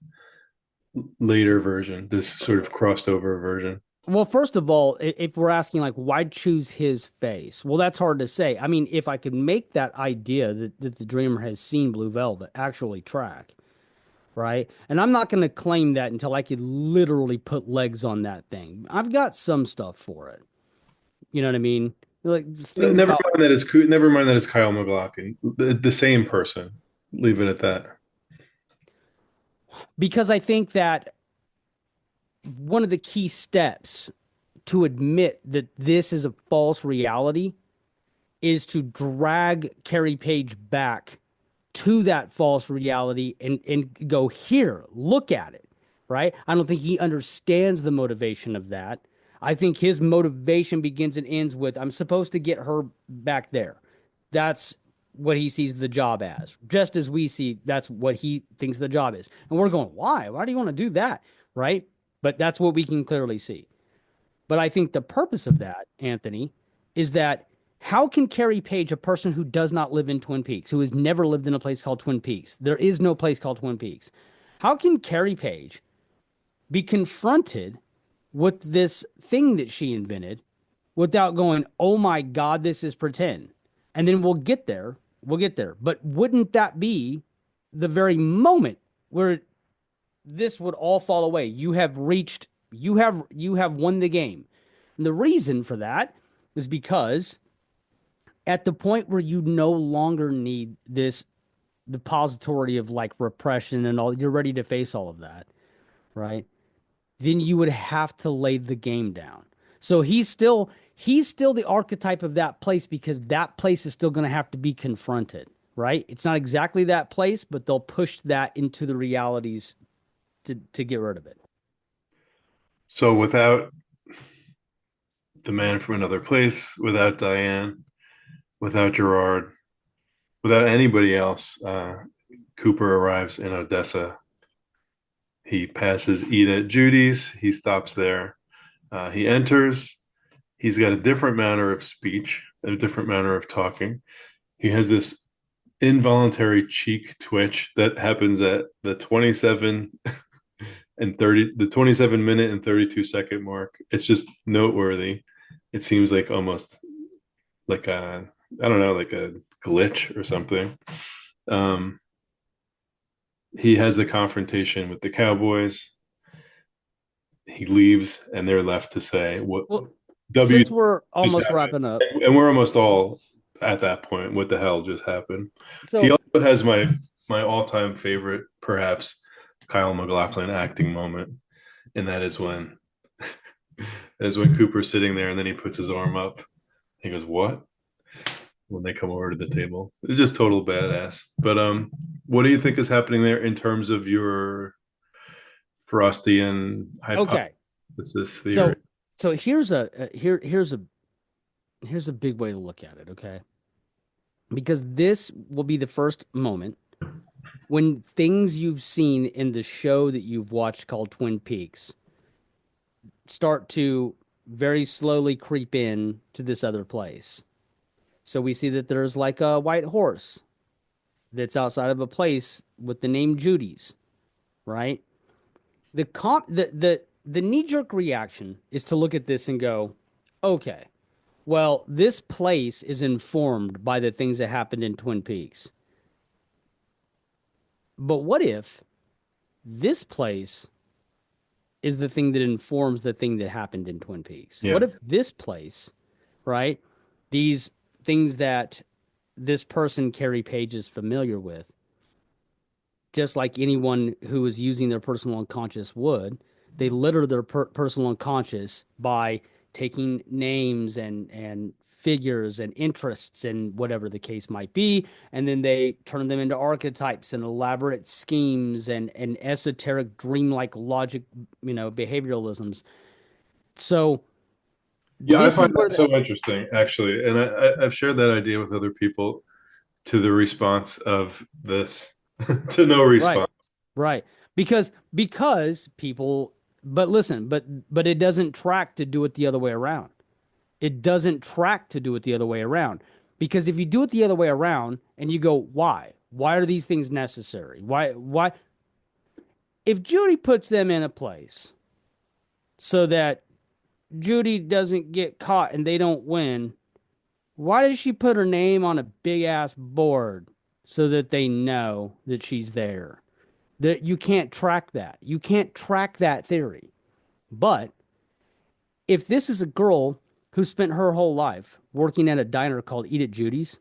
later version, this sort of crossed over version? Well, first of all, if we're asking like why choose his face, well, that's hard to say. I mean, if I could make that idea that the dreamer has seen Blue Velvet actually track, right? And I'm not going to claim that until I could literally put legs on that thing. I've got some stuff for it. You know what I mean? Like things Never about, mind that it's never mind that it's Kyle MacLachlan, the same person. Leave it at that. because I think that one of the key steps to admit that this is a false reality is to drag Carrie Page back to that false reality and go, here, look at it, right? I don't think he understands the motivation of that. I think his motivation begins and ends with, I'm supposed to get her back there. That's what he sees the job as, just as we see that's what he thinks the job is. And we're going, why? Why do you want to do that? Right? But that's what we can clearly see. But I think the purpose of that, Anthony, is that How can Carrie Page, a person who does not live in Twin Peaks, who has never lived in a place called Twin Peaks, there is no place called Twin Peaks, how can Carrie Page be confronted with this thing that she invented without going, oh my God, this is pretend? And then we'll get there. We'll get there. But wouldn't that be the very moment where this would all fall away? You have reached, you have won the game. And the reason for that is because at the point where you no longer need this depository of like repression and all, you're ready to face all of that, right? Then you would have to lay the game down. So he's still the archetype of that place because that place is still going to have to be confronted, right? It's not exactly that place, but they'll push that into the realities to get rid of it. So without the man from another place, without Diane, without Girard, without anybody else, Cooper arrives in Odessa. He passes Ida Judy's. He stops there. He enters. He's got a different manner of speech, a different manner of talking. He has this involuntary cheek twitch that happens at the 27 minute and 32-second mark. It's just noteworthy. It seems like almost like a, I don't know, like a glitch or something. Um, he has the confrontation with the Cowboys. He leaves, and they're left to say what Well, W since we're just almost happened, wrapping up, and we're almost all at that point. What the hell just happened? He so also has my all time favorite, perhaps Kyle MacLachlan acting moment, and that is when Cooper's sitting there, and then he puts his arm up. He goes, "What?" When they come over to the table, it's just total badass. But what do you think is happening there in terms of your Frostian okay, hypothesis theory? so here's a big way to look at it, okay? Because this will be the first moment when things you've seen in the show that you've watched called Twin Peaks start to very slowly creep in to this other place. So we see that there's like a white horse that's outside of a place with the name Judy's, right? The knee jerk reaction is to look at this and go, okay, well, this place is informed by the things that happened in Twin Peaks. But what if this place is the thing that informs the thing that happened in Twin Peaks? Yeah. What if this place, right? These things that this person, Carrie Page, is familiar with, just like anyone who is using their personal unconscious would, they litter their personal unconscious by taking names and figures and interests and whatever the case might be, and then they turn them into archetypes and elaborate schemes and esoteric dreamlike logic, behavioralisms. So Yeah, I this is find where that so interesting, actually, and I've shared that idea with other people to the response of this to no right, response. right, because people, but listen, but it doesn't track to do it the other way around. It doesn't track to do it the other way around. Because if you do it the other way around and you go, why? Why are these things necessary? Why? If Judy puts them in a place so that Judy doesn't get caught and they don't win, why does she put her name on a big ass board so that they know that she's there? That you can't track that. You can't track that theory. But if this is a girl who spent her whole life working at a diner called Eat at Judy's,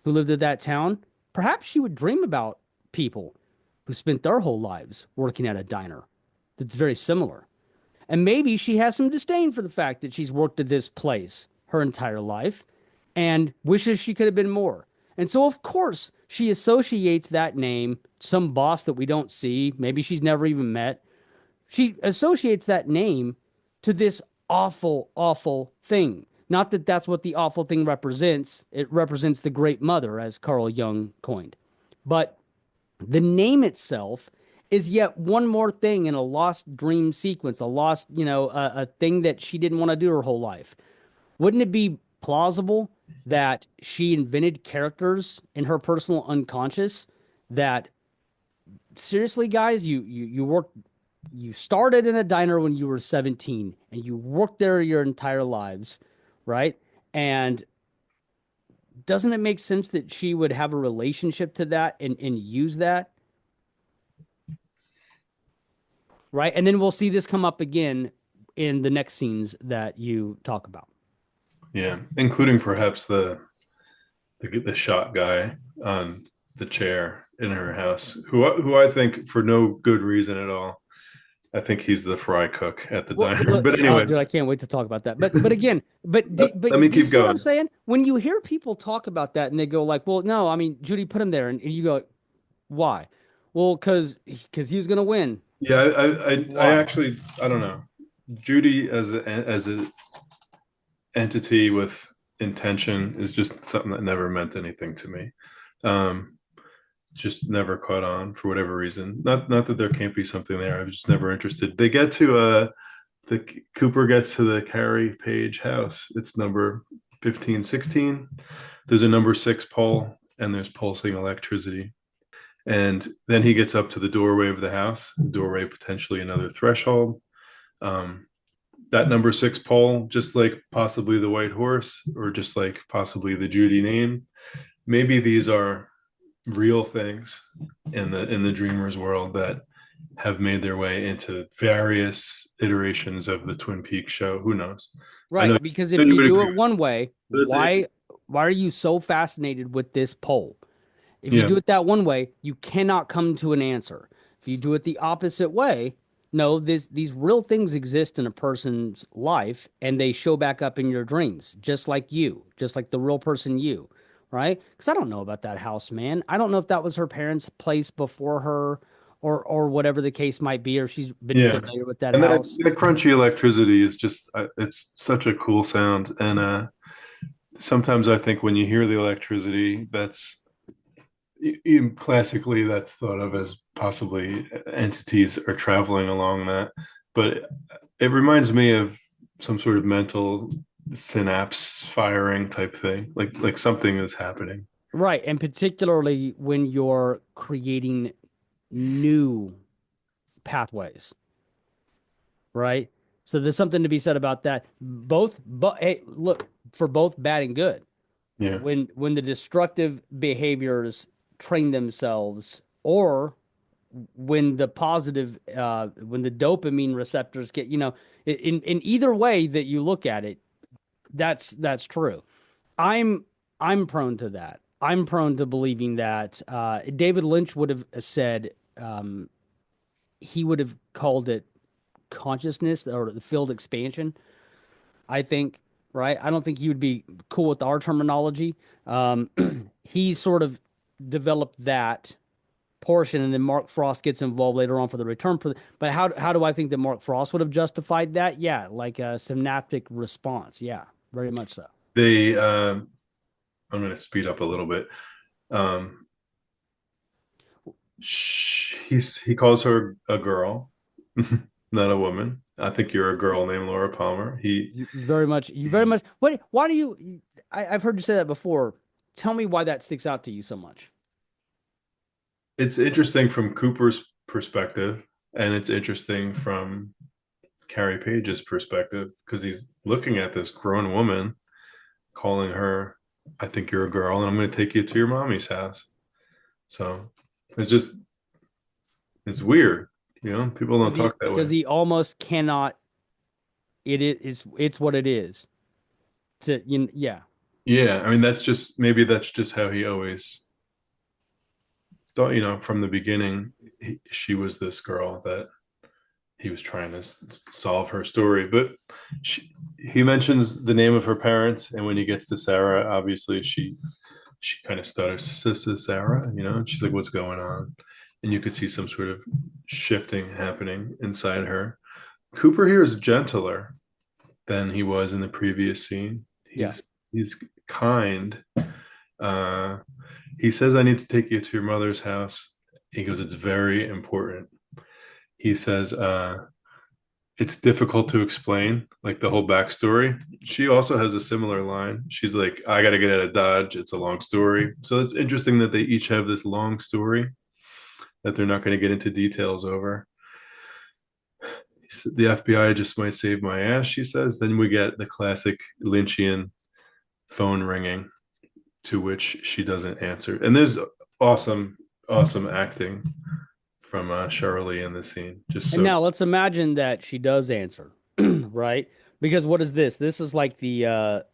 who lived in that town, perhaps she would dream about people who spent their whole lives working at a diner that's very similar. And maybe she has some disdain for the fact that she's worked at this place her entire life and wishes she could have been more. And so, of course, she associates that name, some boss that we don't see, maybe she's never even met. She associates that name to this awful, awful thing. Not that that's what the awful thing represents. It represents the great mother, as Carl Jung coined. But the name itself is yet one more thing in a lost dream sequence, a lost, a thing that she didn't want to do her whole life. Wouldn't it be plausible that she invented characters in her personal unconscious that seriously, guys, you started in a diner when you were 17 and you worked there your entire lives, right? And doesn't it make sense that she would have a relationship to that and use that, right? And then we'll see this come up again in the next scenes that you talk about. Yeah, including perhaps the shot guy on the chair in her house, who I think for no good reason at all. I think he's the fry cook at the Well, diner. But oh, anyway, dude, I can't wait to talk about that. But again, let me do you keep see what I'm going. saying? When you hear people talk about that and they go like, "Well, no, I mean, Judy put him there," and you go, "Why?" Well, because he was gonna win. Yeah, I Why? actually I don't know. Judy as a entity with intention is just something that never meant anything to me. Um, just never caught on for whatever reason. Not that there can't be something there. I was just never interested. They get to the Cooper gets to the Carrie Page house. It's number 1516. There's a number 6 pole and there's pulsing electricity. And then he gets up to the doorway of the house, doorway potentially another threshold. Um, that number 6 pole, just like possibly the white horse, or just like possibly the Judy name, maybe these are real things in the dreamers world that have made their way into various iterations of the Twin Peaks show. Who knows? I know, Right, because I know if you you would do agree, it one way, but it's why are you so fascinated with this poll? If you yeah, do it that one way, you cannot come to an answer. If you do it the opposite way, no, these real things exist in a person's life and they show back up in your dreams, just like the real person you, right? Because I don't know about that house, man. I don't know if that was her parents' place before her or whatever the case might be, or she's been yeah. familiar with that And house. that crunchy electricity is just it's such a cool sound. And sometimes I think when you hear the electricity, classically that's thought of as possibly entities are traveling along that, but it reminds me of some sort of mental synapse firing type thing, like something is happening. Right, and particularly when you're creating new pathways, right? So there's something to be said about that. But hey, look, for both bad and good. Yeah, When the destructive behaviors train themselves, or when the dopamine receptors get, in either way that you look at it, that's true. I'm I'm prone to that. I'm prone to believing that David Lynch would have said he would have called it consciousness or the field expansion. I think, right? I don't think he would be cool with our terminology. Um, he sort of developed that portion, and then Mark Frost gets involved later on for the return. But how do I think that Mark Frost would have justified that? Yeah, like a synaptic response. Yeah, very much so. they I'm going to speed up a little bit. um he calls her a girl, not a woman. I think you're a girl named Laura Palmer. You very much. What? Why do you? I've heard you say that before. Tell me why that sticks out to you so much. It's interesting from Cooper's perspective, and it's interesting from Carrie Page's perspective because he's looking at this grown woman, calling her, "I think you're a girl, and I'm going to take you to your mommy's house." So it's just it's weird, People don't talk that way. Because he almost cannot. It's what it is. Yeah. Yeah, I mean that's just how he always thought. From the beginning, she was this girl that he was trying to solve her story. But he mentions the name of her parents, and when he gets to Sarah, obviously she kind of stutters, "Sister Sarah," and she's like, "What's going on?" And you could see some sort of shifting happening inside her. Cooper here is gentler than he was in the previous scene. Yeah. He's kind. Uh, he says, "I need to take you to your mother's house." He goes, "It's very important." He says, it's difficult to explain, like the whole backstory. She also has a similar line. She's like, I got to get out of Dodge. It's a long story. So it's interesting that they each have this long story that they're not going to get into details over. The FBI just might save my ass, she says. Then we get the classic Lynchian phone ringing, to which she doesn't answer. And there's awesome, awesome acting from Shirley in this scene. Just And so, now let's imagine that she does answer, right? Because what is this? This is like the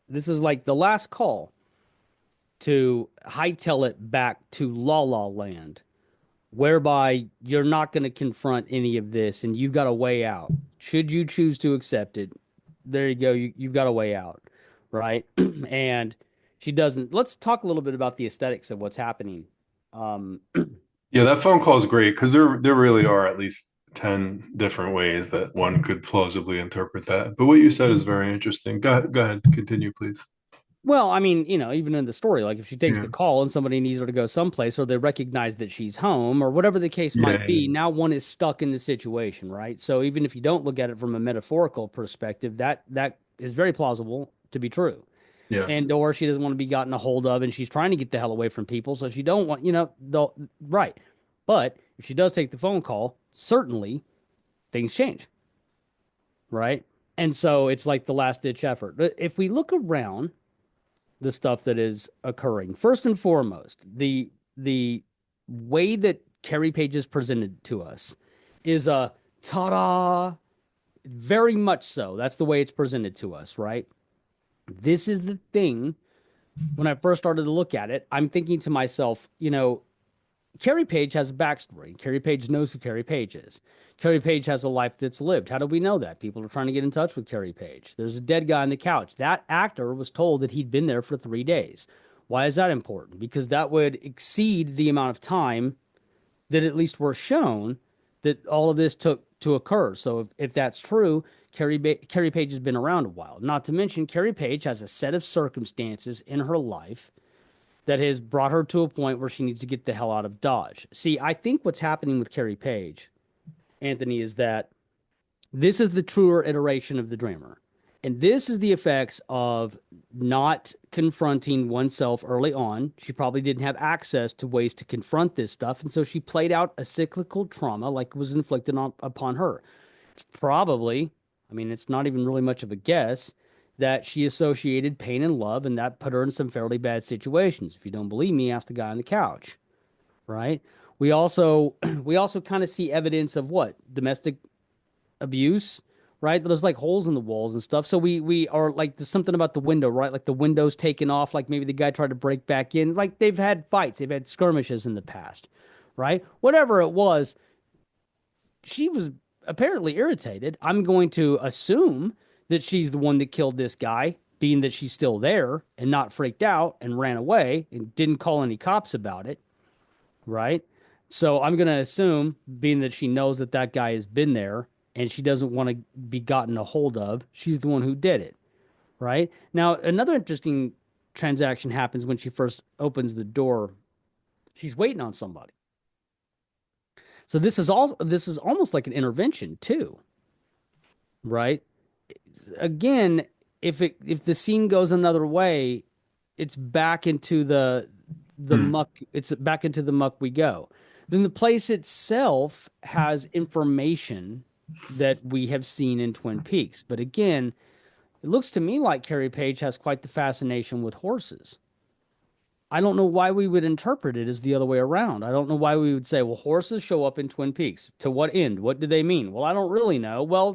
last call to hightail it back to La La Land, whereby you're not going to confront any of this and you've got a way out. Should you choose to accept it, there you go. You've got a way out, right? And she doesn't. Let's talk a little bit about the aesthetics of what's happening. Um, yeah, that phone call is great because there really are at least 10 different ways that one could plausibly interpret that. But what you said is very interesting. Go ahead, continue, please. Well, I mean, even in the story, like if she takes Yeah, the call and somebody needs her to go someplace or they recognize that she's home or whatever the case might yeah, be, now one is stuck in the situation, right? So even if you don't look at it from a metaphorical perspective, that is very plausible to be true. yeah. And or she doesn't want to be gotten a hold of and she's trying to get the hell away from people, so she don't want, the right. But if she does take the phone call, certainly things change, right? And so it's like the last ditch effort. But if we look around the stuff that is occurring. First and foremost, the way that Carrie Page is presented to us is a ta-da, very much so. That's the way it's presented to us, right? This is the thing. When I first started to look at it, I'm thinking to myself, Carrie Page has a backstory. Carrie Page knows who Carrie Page is. Carrie Page has a life that's lived. How do we know that? People are trying to get in touch with Carrie Page. There's a dead guy on the couch. That actor was told that he'd been there for 3 days. Why is that important? Because that would exceed the amount of time that at least we're shown that all of this took to occur. So if that's true, Carrie Page has been around a while. Not to mention, Carrie Page has a set of circumstances in her life that has brought her to a point where she needs to get the hell out of Dodge. See, I think what's happening with Carrie Page, Anthony, is that this is the truer iteration of the dreamer. And this is the effects of not confronting oneself early on. She probably didn't have access to ways to confront this stuff. And so she played out a cyclical trauma like was inflicted upon her. It's probably, I mean, it's not even really much of a guess that she associated pain and love, and that put her in some fairly bad situations. If you don't believe me, ask the guy on the couch, right? We also we also kind of see evidence of what domestic abuse, right? There's like holes in the walls and stuff. So we are like there's something about the window, right? Like the window's taken off. Like maybe the guy tried to break back in. Like they've had fights, they've had skirmishes in the past, right? Whatever it was, she was apparently irritated. I'm going to assume that she's the one that killed this guy, being that she's still there and not freaked out and ran away and didn't call any cops about it, right? So I'm going to assume, being that she knows that that guy has been there and she doesn't want to be gotten a hold of, she's the one who did it, right? Now, another interesting transaction happens when she first opens the door. She's waiting on somebody. So this is almost like an intervention too, right? Again, if the scene goes another way, it's back into the Hmm. muck. It's back into the muck we go. Then the place itself has information that we have seen in Twin Peaks. But again, it looks to me like Carrie Page has quite the fascination with horses. I don't know why we would interpret it as the other way around. I don't know why we would say, well, horses show up in Twin Peaks. To what end? What do they mean? Well, I don't really know. Well,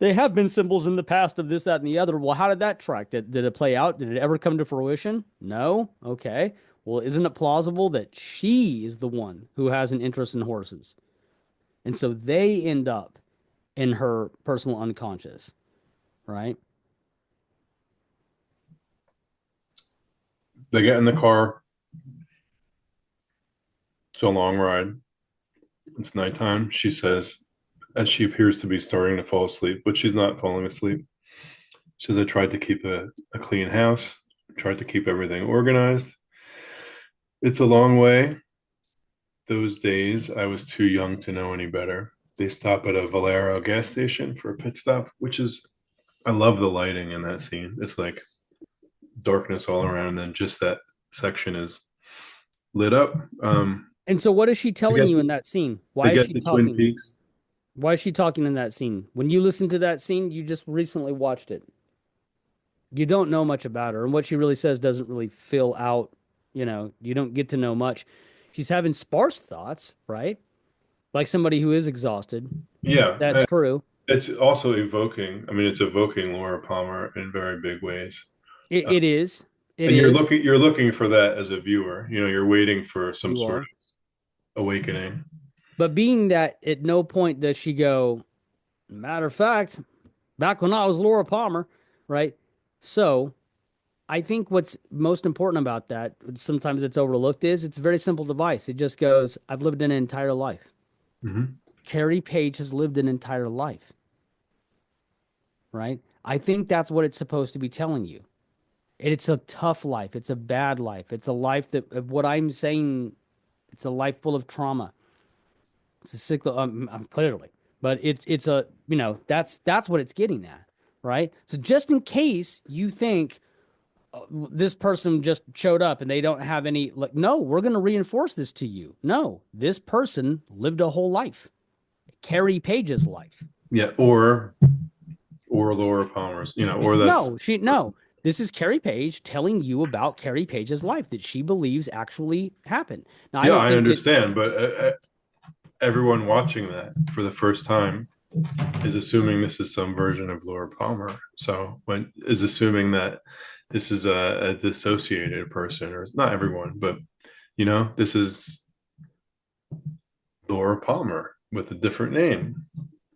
they have been symbols in the past of this, that, and the other. Well, how did that track? Did it play out? Did it ever come to fruition? No. Okay. Well, isn't it plausible that she is the one who has an interest in horses? And so they end up in her personal unconscious, right? They get in the car. It's a long ride. It's nighttime. She says, as she appears to be starting to fall asleep, but she's not falling asleep. She says, I tried to keep a clean house, tried to keep everything organized. It's a long way. Those days, I was too young to know any better. They stop at a Valero gas station for a pit stop, which is, I love the lighting in that scene. It's like darkness all around, and then just that section is lit up. And so what is she To telling get you to, in that scene? to Why is get she to Twin talking? Peaks, Why is she talking in that scene? When you listen to that scene, you just recently watched it. You don't know much about her, and what she really says doesn't really fill out, you don't get to know much. She's having sparse thoughts, right? Like somebody who is exhausted. yeah, That's true. it's also evoking. I mean, it's evoking Laura Palmer in very big ways. It, Uh, it is. It and is. you're looking for that as a viewer. You know, you're waiting for some You sort are. of awakening. But being that at no point does she go, matter of fact, back when I was Laura Palmer, right? So I think what's most important about that, sometimes it's overlooked, is it's a very simple device. It just goes, I've lived an entire life. Hmm. Carrie Page has lived an entire life, right? I think that's what it's supposed to be telling you. It's a tough life. It's a bad life. It's a life that, of what I'm saying, it's a life full of trauma. It's a cycle. I'm clearly, but it's a that's what it's getting at, right? So just in case you think this person just showed up and they don't have any, like, no, we're going to reinforce this to you. No, this person lived a whole life. Carrie Page's life. Yeah, or Laura Palmer's. You know, or that's No. This is Carrie Page telling you about Carrie Page's life that she believes actually happened. Now, I yeah, don't I think that. understand, but everyone watching that for the first time is assuming this is some version of Laura Palmer. So when is assuming that this is a dissociated person, or not everyone, but this is Laura Palmer with a different name,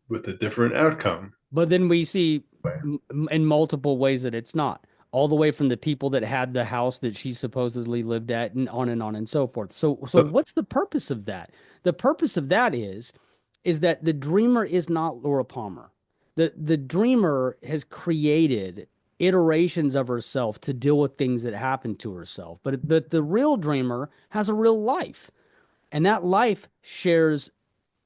with a different outcome. But then we see in multiple ways that it's not. All the way from the people that had the house that she supposedly lived at, and on and so forth. So But what's the purpose of that? The purpose of that is that the dreamer is not Laura Palmer. The dreamer has created iterations of herself to deal with things that happen to herself. But the real dreamer has a real life. And that life shares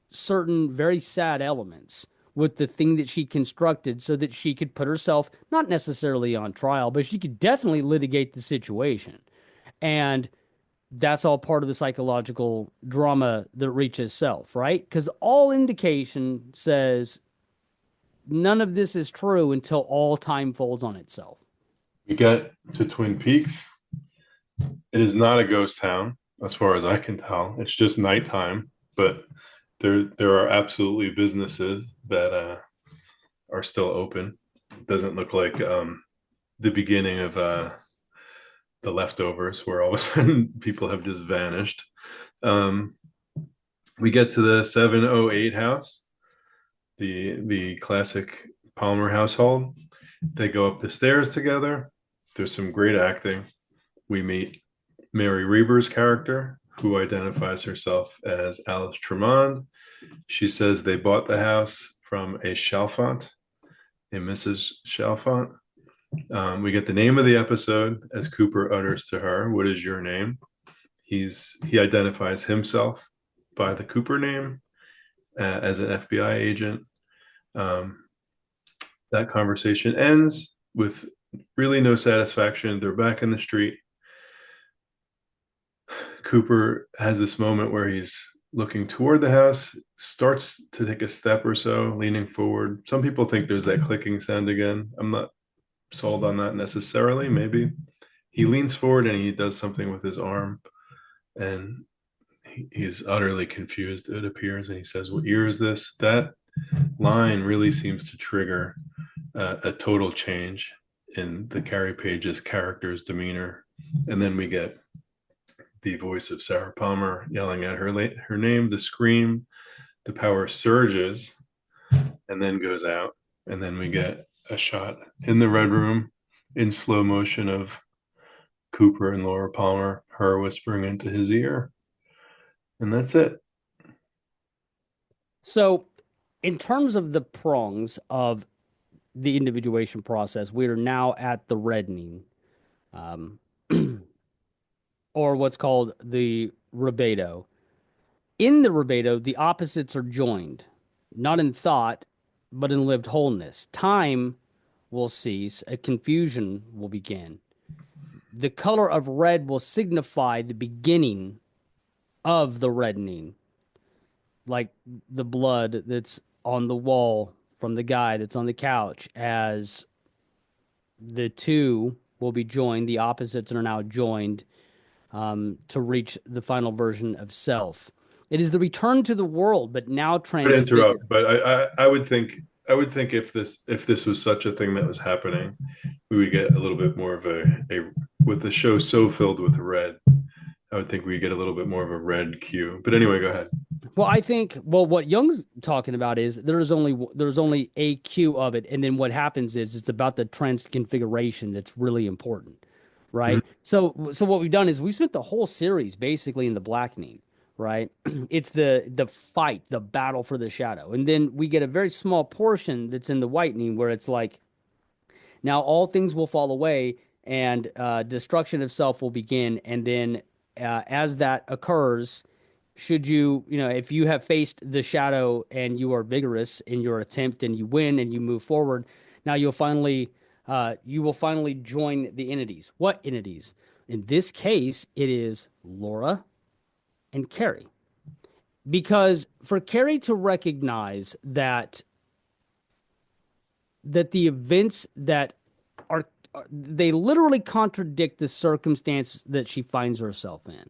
certain very sad elements with the thing that she constructed so that she could put herself not necessarily on trial, but she could definitely litigate the situation. And that's all part of the psychological drama that reaches self, right? Because all indication says none of this is true until all time folds on itself. we get to Twin Peaks. It is not a ghost town, as far as I can tell. It's just nighttime, but there are absolutely businesses that are still open. It doesn't look like the beginning of the leftovers, where all of a sudden people have just vanished. Um, we get to the 708 house, the classic Palmer household. They go up the stairs together. There's some great acting. We meet Mary Reber's character, who identifies herself as Alice Tremond. She says they bought the house from a Chalfant, a Mrs. Chalfant. We get the name of the episode as Cooper utters to her, "What is your name?" He identifies himself by the Cooper name as an FBI agent. Um, that conversation ends with really no satisfaction. They're back in the street. Cooper has this moment where he's looking toward the house, starts to take a step or so, leaning forward. Some people think there's that clicking sound again. I'm not sold on that necessarily. Maybe he leans forward and he does something with his arm, and he's utterly confused, it appears, and he says, "What year is this?" That line really seems to trigger a total change in the Carrie Page's character's demeanor. And then we get the voice of Sarah Palmer yelling at her name, the scream, the power surges and then goes out. And then we get a shot in the red room in slow motion of Cooper and Laura Palmer, her whispering into his ear. And that's it. So, in terms of the prongs of the individuation process, we are now at the reddening, um, or what's called the rubedo. In the rubedo, the opposites are joined. not in thought, but in lived wholeness. Time will cease, a confusion will begin. The color of red will signify the beginning of the reddening, like the blood that's on the wall from the guy that's on the couch, as the two will be joined, the opposites are now joined to reach the final version of self. It is the return to the world, but now To interrupt, transfigured. but I would think if this was such a thing that was happening, we would get a little bit more of a with the show so filled with red. I would think we get a little bit more of a red cue. But anyway, go ahead. Well, I think what Jung's talking about is there's only a cue of it, and then what happens is it's about the transconfiguration that's really important, Mhm. right? So what we've done is we spent the whole series basically in the blackening, right? It's the fight, the battle for the shadow, and then we get a very small portion that's in the whitening where it's like now all things will fall away and destruction of self will begin, and then as that occurs should if you have faced the shadow and you are vigorous in your attempt and you win and you move forward, now you will finally join the entities. What entities? In this case, it is Laura and Carrie. Because for Carrie to recognize that the events that are they literally contradict the circumstance that she finds herself in.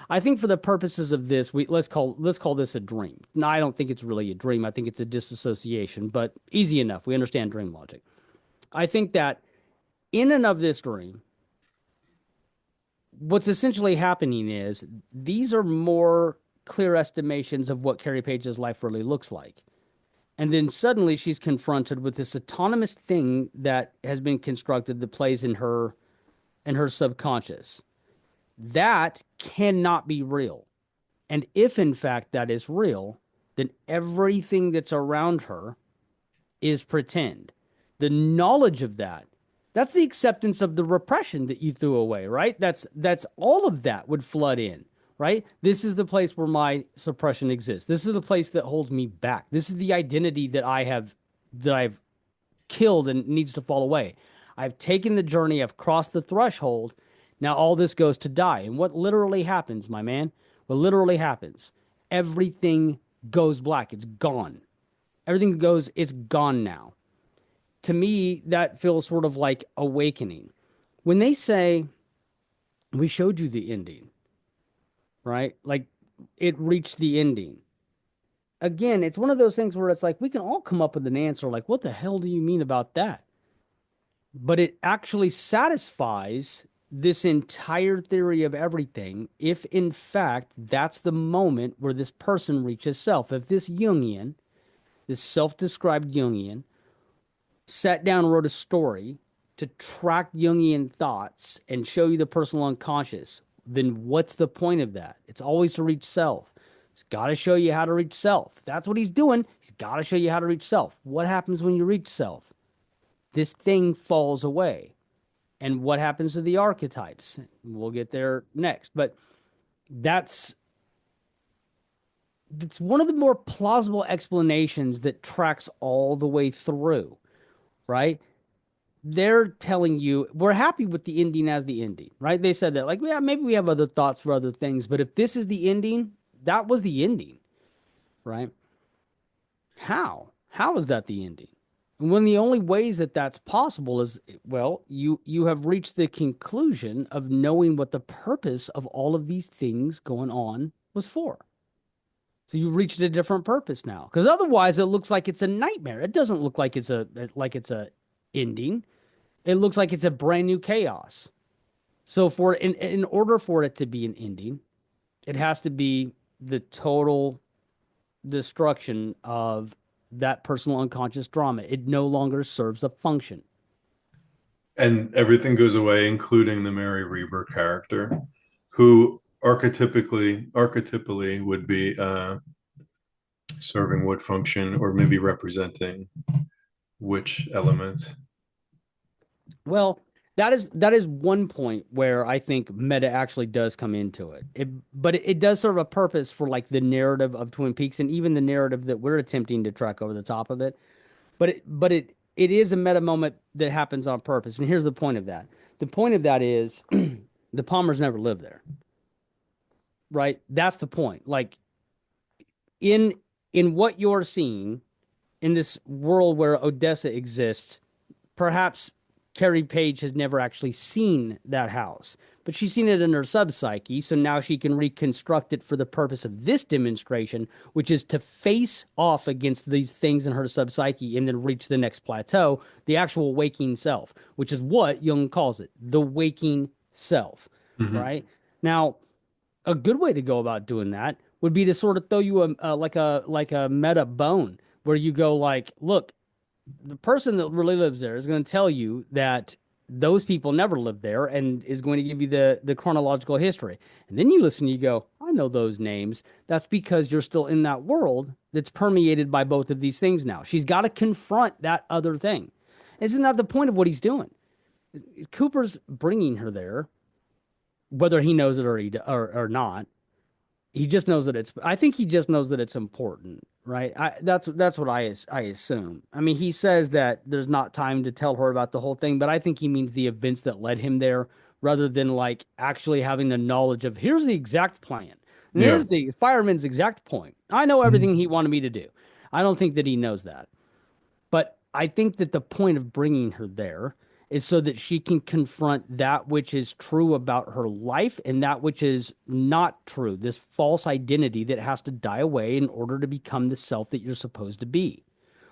I think for the purposes of this, let's call this a dream. Now, I don't think it's really a dream. I think it's a disassociation, but easy enough. We understand dream logic. I think that in and of this dream, what's essentially happening is these are more clear estimations of what Carrie Page's life really looks like. And then suddenly she's confronted with this autonomous thing that has been constructed that plays in her subconscious. That cannot be real. And if in fact that is real, then everything that's around her is pretend. The knowledge of that's the acceptance of the repression that you threw away, right? That's all of that would flood in, right? This is the place where my suppression exists. This is the place that holds me back. This is the identity that I've killed and needs to fall away. I've taken the journey, I've crossed the threshold. Now all this goes to die. And what literally happens, my man? What literally happens? Everything goes black. It's gone. Everything goes, it's gone now. To me, that feels sort of like awakening. When they say, we showed you the ending, right? Like it reached the ending. Again, it's one of those things where it's like, we can all come up with an answer like, what the hell do you mean about that? But it actually satisfies this entire theory of everything if in fact that's the moment where this person reaches self. If this Jungian, this self-described Jungian, sat down and wrote a story to track Jungian thoughts and show you the personal unconscious, then what's the point of that? It's always to reach self. He's got to show you how to reach self. That's what he's doing. He's got to show you how to reach self. What happens when you reach self? This thing falls away. And what happens to the archetypes? We'll get there next. But that's it's one of the more plausible explanations that tracks all the way through, right? They're telling you we're happy with the ending as the ending, right? They said that, like, yeah, maybe we have other thoughts for other things, but if this is the ending, that was the ending, right? How is that the ending? And one of the only ways that that's possible is, well, you have reached the conclusion of knowing what the purpose of all of these things going on was for. So you've reached a different purpose now, because otherwise it looks like it's a nightmare. It doesn't look like it's a ending. It looks like it's a brand new chaos. So in order for it to be an ending, it has to be the total destruction of that personal unconscious drama. It no longer serves a function. And everything goes away, including the Mary Reber character, who archetypally would be serving what function, or maybe representing which element. Well, that is one point where I think meta actually does come into it. But it does serve a purpose for like the narrative of Twin Peaks and even the narrative that we're attempting to track over the top of it. But it is a meta moment that happens on purpose. And here's the point of that. The point of that is the Palmers never lived there, right? That's the point. Like in in what you're seeing in this world where Odessa exists, perhaps Carrie Page has never actually seen that house, but she's seen it in her subpsyche. So now she can reconstruct it for the purpose of this demonstration, which is to face off against these things in her subpsyche and then reach the next plateau, the actual waking self, which is what Jung calls it, the waking self, Hmm. right? Now, a good way to go about doing that would be to sort of throw you a meta bone where you go like, look, the person that really lives there is going to tell you that those people never lived there and is going to give you the chronological history. And then you listen, you go, I know those names. That's because you're still in that world that's permeated by both of these things now. She's got to confront that other thing. Isn't that the point of what he's doing? Cooper's bringing her there, whether he knows it or not. He just knows that it's. I think he just knows that it's important, right? That's what I assume. I mean, he says that there's not time to tell her about the whole thing, but I think he means the events that led him there, rather than like actually having the knowledge of here's the exact plan and Yeah. here's the fireman's exact point. I know Mhm. everything he wanted me to do. I don't think that he knows that. But I think that the point of bringing her there is so that she can confront that which is true about her life and that which is not true, this false identity that has to die away in order to become the self that you're supposed to be,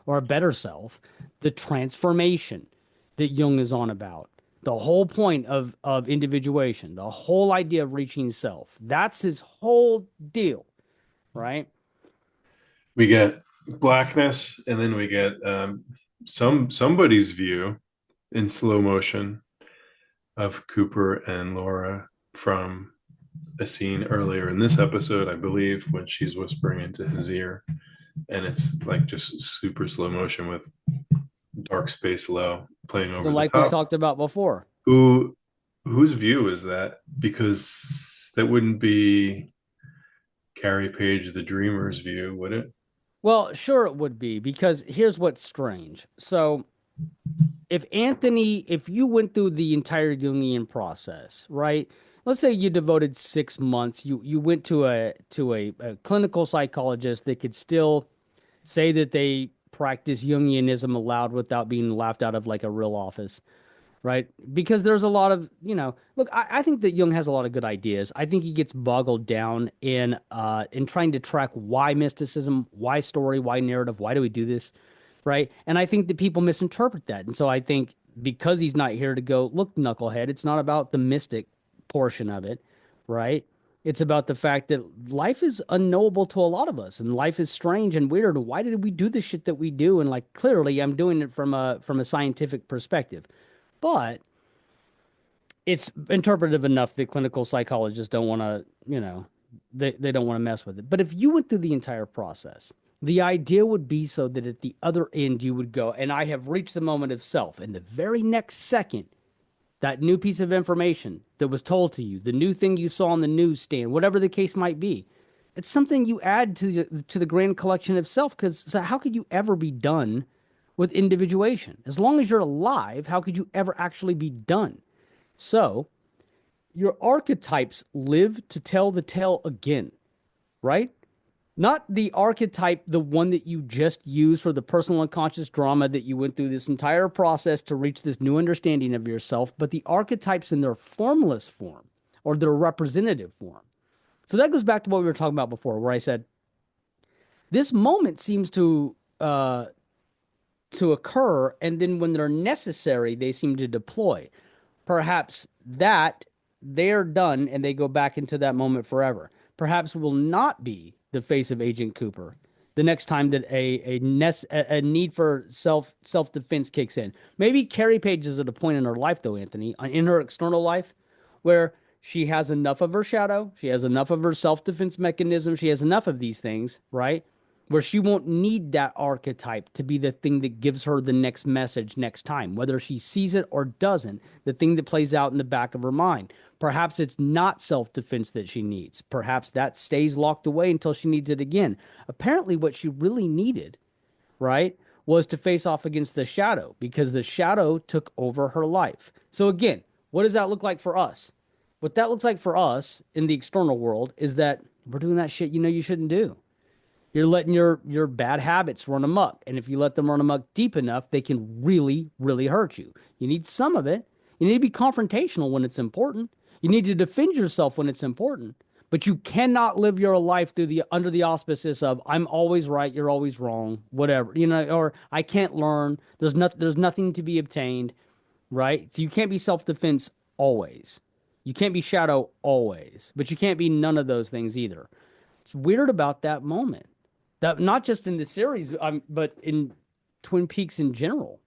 or a better self, the transformation that Jung is on about. The whole point of individuation, the whole idea of reaching self. That's his whole deal, right? We get blackness, and then we get somebody's view in slow motion of Cooper and Laura from a scene earlier in this episode, I believe, when she's whispering into his ear, and it's like just super slow motion with dark space low playing So over the like we top. talked about before. Who whose view is that? Because that wouldn't be Carrie Page, the dreamer's view, would it? Well, sure it would be because here's what's strange. So, if you went through the entire Jungian process, right? Let's say you devoted 6 months, you went to a clinical psychologist that could still say that they practice Jungianism aloud without being laughed out of like a real office, right? Because there's a lot of, look, I think that Jung has a lot of good ideas. I think he gets boggled down in trying to track why mysticism, why story, why narrative, why do we do this, right? And I think that people misinterpret that. And so I think because he's not here to go, look, knucklehead, it's not about the mystic portion of it, right? It's about the fact that life is unknowable to a lot of us and life is strange and weird. Why did we do the shit that we do? And like clearly I'm doing it from a scientific perspective. But it's interpretive enough that clinical psychologists don't want to, they don't want to mess with it. But if you went through the entire process, the idea would be so that at the other end you would go, and I have reached the moment of self. And the very next second, that new piece of information that was told to you, the new thing you saw on the newsstand, whatever the case might be, it's something you add to the grand collection of self. Because so how could you ever be done with individuation? As long as you're alive, how could you ever actually be done? So your archetypes live to tell the tale again, right? Not the archetype, the one that you just used for the personal unconscious drama that you went through this entire process to reach this new understanding of yourself, but the archetypes in their formless form or their representative form. So that goes back to what we were talking about before, where I said this moment seems to occur, and then when they're necessary, they seem to deploy. Perhaps that they're done and they go back into that moment forever. Perhaps will not be the face of Agent Cooper the next time that a need for self defense kicks in. Maybe Carrie Page is at a point in her life, though, Anthony, in her external life, where she has enough of her shadow, she has enough of her self defense mechanism, she has enough of these things, right? where she won't need that archetype to be the thing that gives her the next message next time, whether she sees it or doesn't, the thing that plays out in the back of her mind. Perhaps it's not self defense that she needs. Perhaps that stays locked away until she needs it again. Apparently, what she really needed, right, was to face off against the shadow because the shadow took over her life. So, again, what does that look like for us? What that looks like for us in the external world is that we're doing that shit you know you shouldn't do. You're letting your bad habits run amok. And if you let them run amok deep enough, they can really, really hurt you. You need some of it. You need to be confrontational when it's important. You need to defend yourself when it's important. But you cannot live your life through the under the auspices of I'm always right, you're always wrong, whatever. Or I can't learn. There's nothing to be obtained, right? So you can't be self-defense always. You can't be shadow always, but you can't be none of those things either. It's weird about that moment. That not just in the series, but in Twin Peaks in general.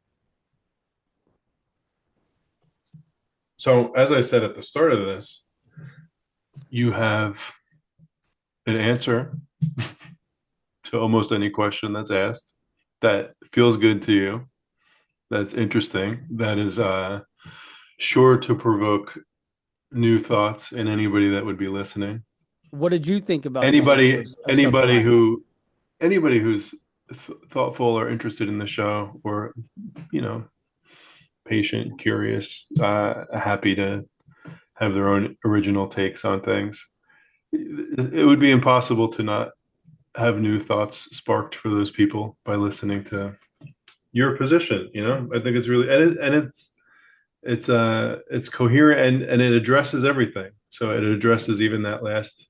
So, as I said at the start of this, you have an answer to almost any question that's asked that feels good to you, that's interesting, that is sure to provoke new thoughts in anybody that would be listening. What did you think about the Anybody, answers of stuff that anybody I had? who, anybody who's thoughtful or interested in the show, or you know, patient, curious, happy to have their own original takes on things. It would be impossible to not have new thoughts sparked for those people by listening to your position. I think it's really it's coherent and it addresses everything. So it addresses even that last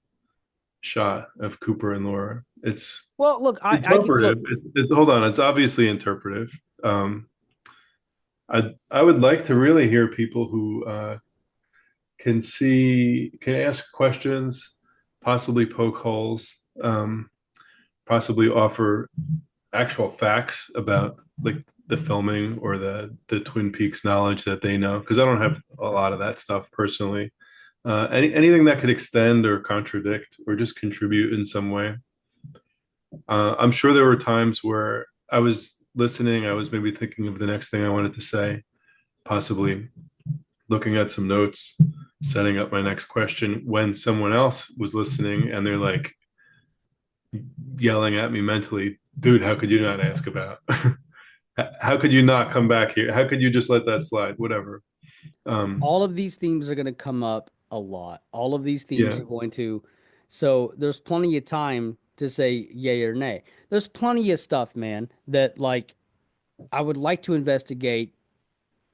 shot of Cooper and Laura. It's Well, look, I can interpretive. look. It's hold on. It's obviously interpretive. I would like to really hear people who can ask questions, possibly poke holes, possibly offer actual facts about like the filming or the Twin Peaks knowledge that they know, because I don't have a lot of that stuff personally. Anything that could extend or contradict or just contribute in some way. I'm sure there were times where I was listening, I was maybe thinking of the next thing I wanted to say, possibly looking at some notes, setting up my next question when someone else was listening and they're like yelling at me mentally, dude, how could you not ask about? How could you not come back here? How could you just let that slide? Whatever. All of these themes are going to come up a lot. All of these themes Yeah. are going to. So there's plenty of time to say yay or nay. There's plenty of stuff, man, that like I would like to investigate,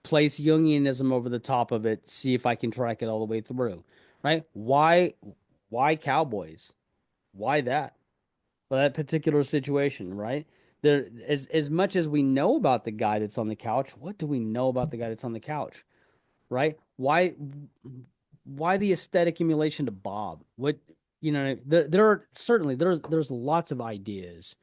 place Jungianism over the top of it, see if I can track it all the way through. Right? Why cowboys? Why that? For that particular situation, right? There, as much as we know about the guy that's on the couch, what do we know about the guy that's on the couch? Right? Why the aesthetic emulation to Bob? What there are certainly there's lots of ideas.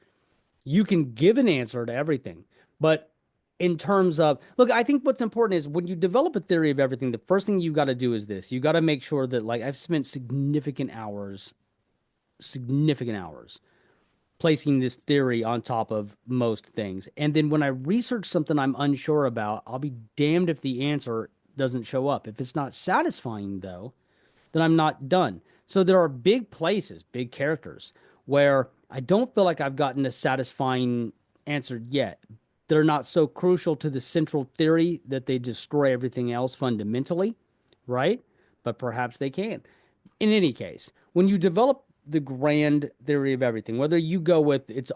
You can give an answer to everything, but in terms of look, I think what's important is when you develop a theory of everything, the first thing you got to do is this. You got to make sure that like I've spent significant hours placing this theory on top of most things. And then when I research something I'm unsure about, I'll be damned if the answer doesn't show up. If it's not satisfying, though, then I'm not done. So there are big places, big characters, where I don't feel like I've gotten a satisfying answer yet. They're not so crucial to the central theory that they destroy everything else fundamentally, right? But perhaps they can. In any case, when you develop the grand theory of everything, whether you go with it's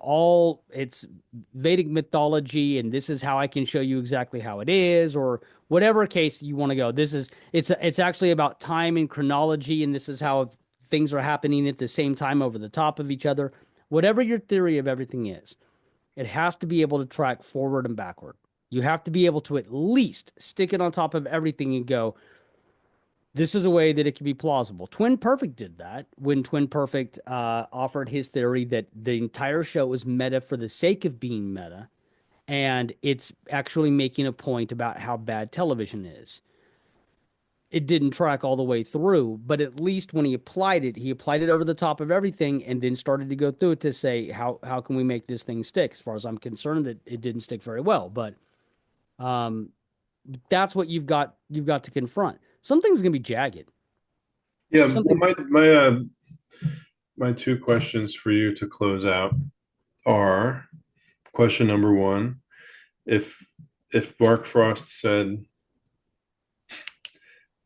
Vedic mythology and this is how I can show you exactly how it is, or whatever case you want to go, it's actually about time and chronology, and this is how things are happening at the same time over the top of each other. Whatever your theory of everything is, it has to be able to track forward and backward. You have to be able to at least stick it on top of everything and go, this is a way that it can be plausible. Twin Perfect did that when Twin Perfect offered his theory that the entire show was meta for the sake of being meta, and it's actually making a point about how bad television is. it didn't track all the way through, but at least when he applied it over the top of everything and then started to go through it to say how can we make this thing stick? As far as I'm concerned, that it didn't stick very well, but um, that's what you've got to confront. Something's gonna be jagged. Yeah, well, Something's my two questions for you to close out are question number one, if Mark Frost said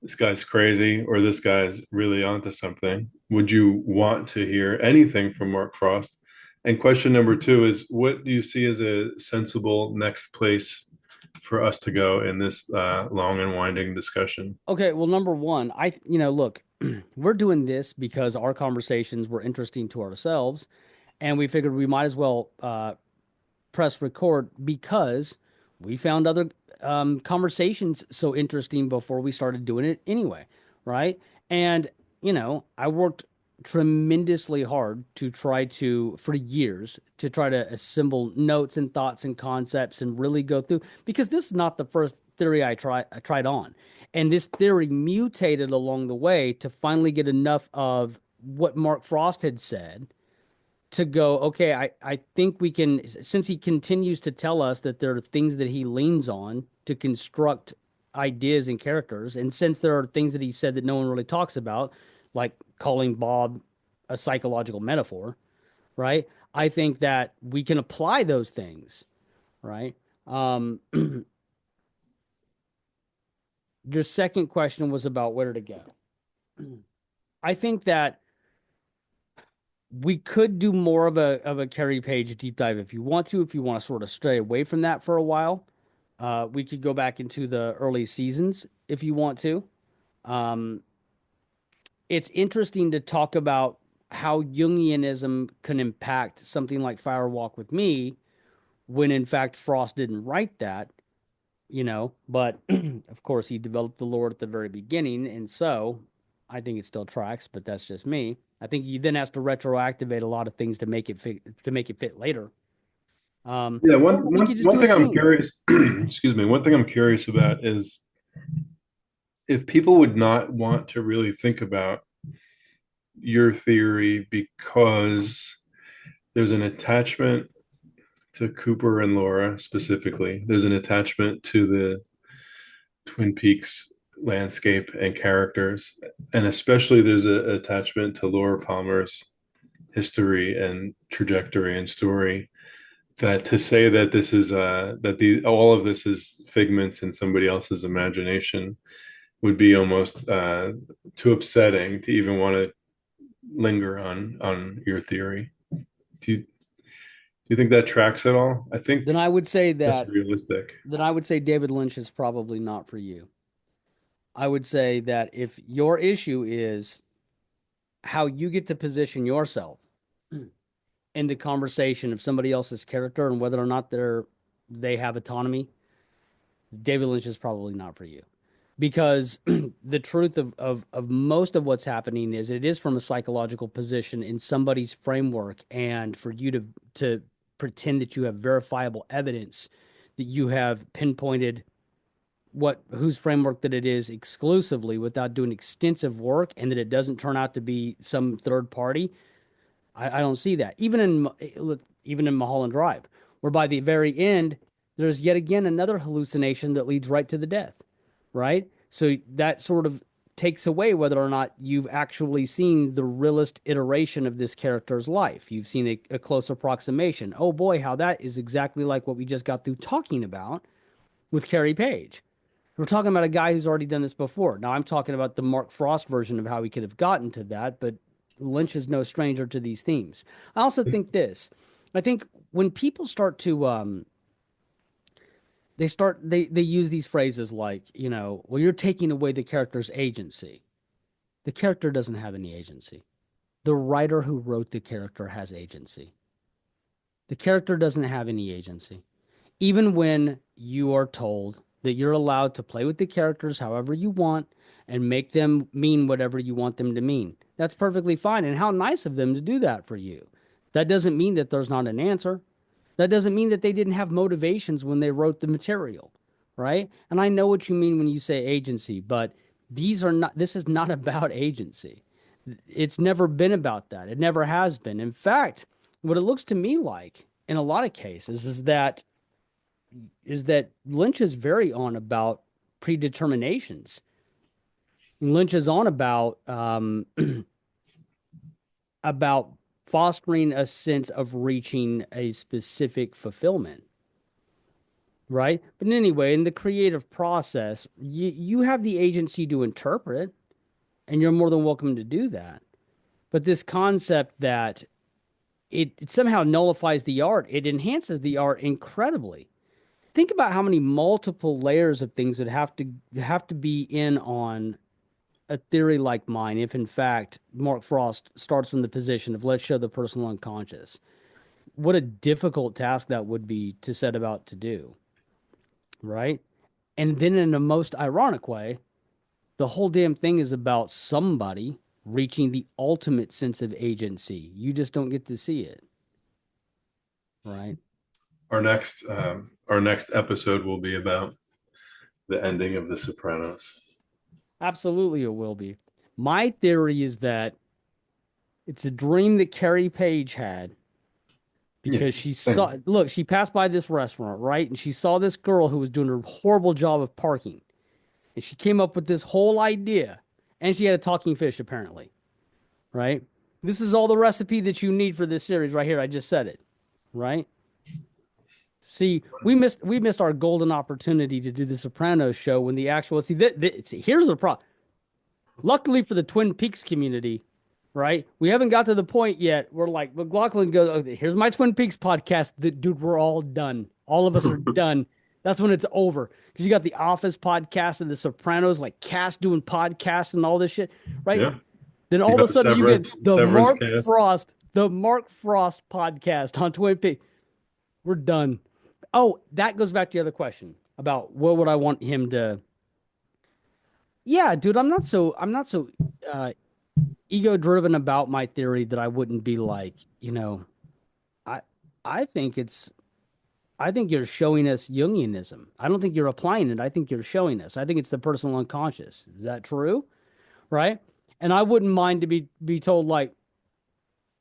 this guy's crazy or this guy's really onto something, would you want to hear anything from Mark Frost? And question number two is, what do you see as a sensible next place for us to go in this long and winding discussion? okay. Well, number one, look, we're doing this because our conversations were interesting to ourselves, and we figured we might as well press record because we found other conversations so interesting before we started doing it anyway, right? And, I worked tremendously hard for years, to try to assemble notes and thoughts and concepts and really go through, because this is not the first theory I tried on. And this theory mutated along the way to finally get enough of what Mark Frost had said to go, okay, I think we can, since he continues to tell us that there are things that he leans on to construct ideas and characters, and since there are things that he said that no one really talks about, like calling Bob a psychological metaphor, right? I think that we can apply those things, right? Your second question was about where to go. I think that we could do more of a Carrie Page deep dive if you want to. If you want to sort of stray away from that for a while, we could go back into the early seasons if you want to. Um, it's interesting to talk about how Jungianism can impact something like Fire Walk with Me, when in fact Frost didn't write that, but of course he developed the lore at the very beginning, and so I think it still tracks, but that's just me. I think he then has to retroactivate a lot of things to make it fit later. Yeah, Or we could just one do a thing I'm scene. curious, excuse me, one thing I'm curious about is if people would not want to really think about your theory because there's an attachment to Cooper and Laura specifically. There's an attachment to the Twin Peaks landscape and characters, and especially there's an attachment to Laura Palmer's history and trajectory and story. That to say that this is that the all of this is figments in somebody else's imagination would be almost too upsetting to even want to linger on your theory. Do you think that tracks at all? I think Then I would say that's that realistic. then I would say David Lynch is probably not for you. I would say that if your issue is how you get to position yourself in the conversation of somebody else's character and whether or not they have autonomy, David Lynch is probably not for you. Because the truth of most of what's happening is it is from a psychological position in somebody's framework, and for you to pretend that you have verifiable evidence that you have pinpointed whose framework that it is exclusively without doing extensive work, and that it doesn't turn out to be some third party. I don't see that. Even in Mulholland Drive, where by the very end, there's yet again another hallucination that leads right to the death, right? So that sort of takes away whether or not you've actually seen the realist iteration of this character's life. You've seen a close approximation. Oh boy, how that is exactly like what we just got through talking about with Carrie Page. We're talking about a guy who's already done this before. Now, I'm talking about the Mark Frost version of how he could have gotten to that, but Lynch is no stranger to these themes. I also think this. I think when people start to they use these phrases like, well, you're taking away the character's agency. The character doesn't have any agency. The writer who wrote the character has agency. The character doesn't have any agency. Even when you are told that you're allowed to play with the characters however you want and make them mean whatever you want them to mean, that's perfectly fine. And how nice of them to do that for you. That doesn't mean that there's not an answer. That doesn't mean that they didn't have motivations when they wrote the material, right? And I know what you mean when you say agency, but This is not about agency. It's never been about that. It never has been. In fact, what it looks to me like in a lot of cases is that Lynch is very on about predeterminations. Lynch is on about fostering a sense of reaching a specific fulfillment, right? But anyway, in the creative process, you have the agency to interpret, and you're more than welcome to do that. But this concept that it somehow nullifies the art, it enhances the art incredibly. Think about how many multiple layers of things would have to be in on a theory like mine if in fact Mark Frost starts from the position of let's show the personal unconscious. What a difficult task that would be to set about to do, right? And then in the most ironic way, the whole damn thing is about somebody reaching the ultimate sense of agency. You just don't get to see it, right? Our next episode will be about the ending of The Sopranos. Absolutely, it will be. My theory is that it's a dream that Carrie Page had Yeah, because she passed by this restaurant, right? And she saw this girl who was doing a horrible job of parking. And she came up with this whole idea. And she had a talking fish, apparently, right? This is all the recipe that you need for this series right here. I just said it, right? See, we missed our golden opportunity to do the Sopranos show when the actual see, here's the problem. Luckily for the Twin Peaks community, right? We haven't got to the point yet where like McLaughlin goes, okay, here's my Twin Peaks podcast. Dude, we're all done. All of us are done. That's when it's over. Because you got the Office podcast and the Sopranos, like cast doing podcasts and all this shit, right? yeah. Then You all of got a sudden you get Severance cast. The Mark Frost podcast on Twin Peaks. We're done. Oh, that goes back to the other question about what would I want him to. Yeah, dude, I'm not so uh, ego driven about my theory that I wouldn't be like, I I think I think you're showing us Jungianism. I don't think you're applying it. I think you're showing us. I think it's the personal unconscious. Is that true? Right? And I wouldn't mind to be told like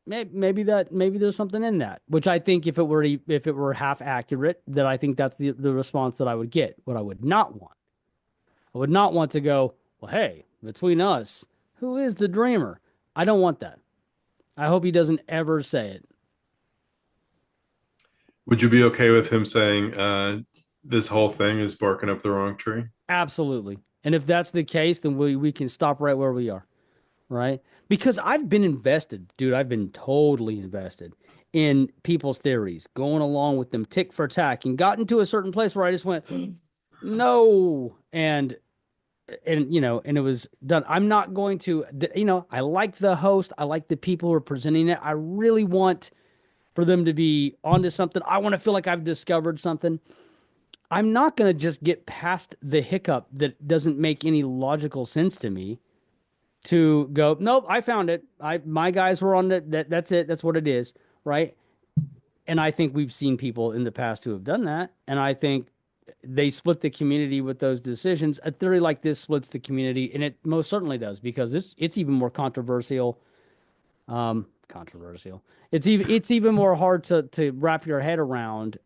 maybe there's something in that, which I think if it were half accurate, that I think that's the response that I would get. What I would not want to go, well, hey, between us, who is the dreamer? I don't want that. I hope he doesn't ever say it. Would you be okay with him saying this whole thing is barking up the wrong tree? Absolutely. And if that's the case, then we can stop right where we are, right? Because I've been invested, dude. I've been totally invested in people's theories, going along with them tick for tack, and gotten to a certain place where I just went, no, and it was done. I'm not going to, I like the host. I like the people who are presenting it. I really want for them to be onto something. I want to feel like I've discovered something. I'm not going to just get past the hiccup that doesn't make any logical sense to me to go, nope, I found it. My guys were on that's it. That's what it is, right? And I think we've seen people in the past who have done that, and I think they split the community with those decisions. A theory like this splits the community, and it most certainly does because it's even more controversial. Controversial. It's even more hard to wrap your head around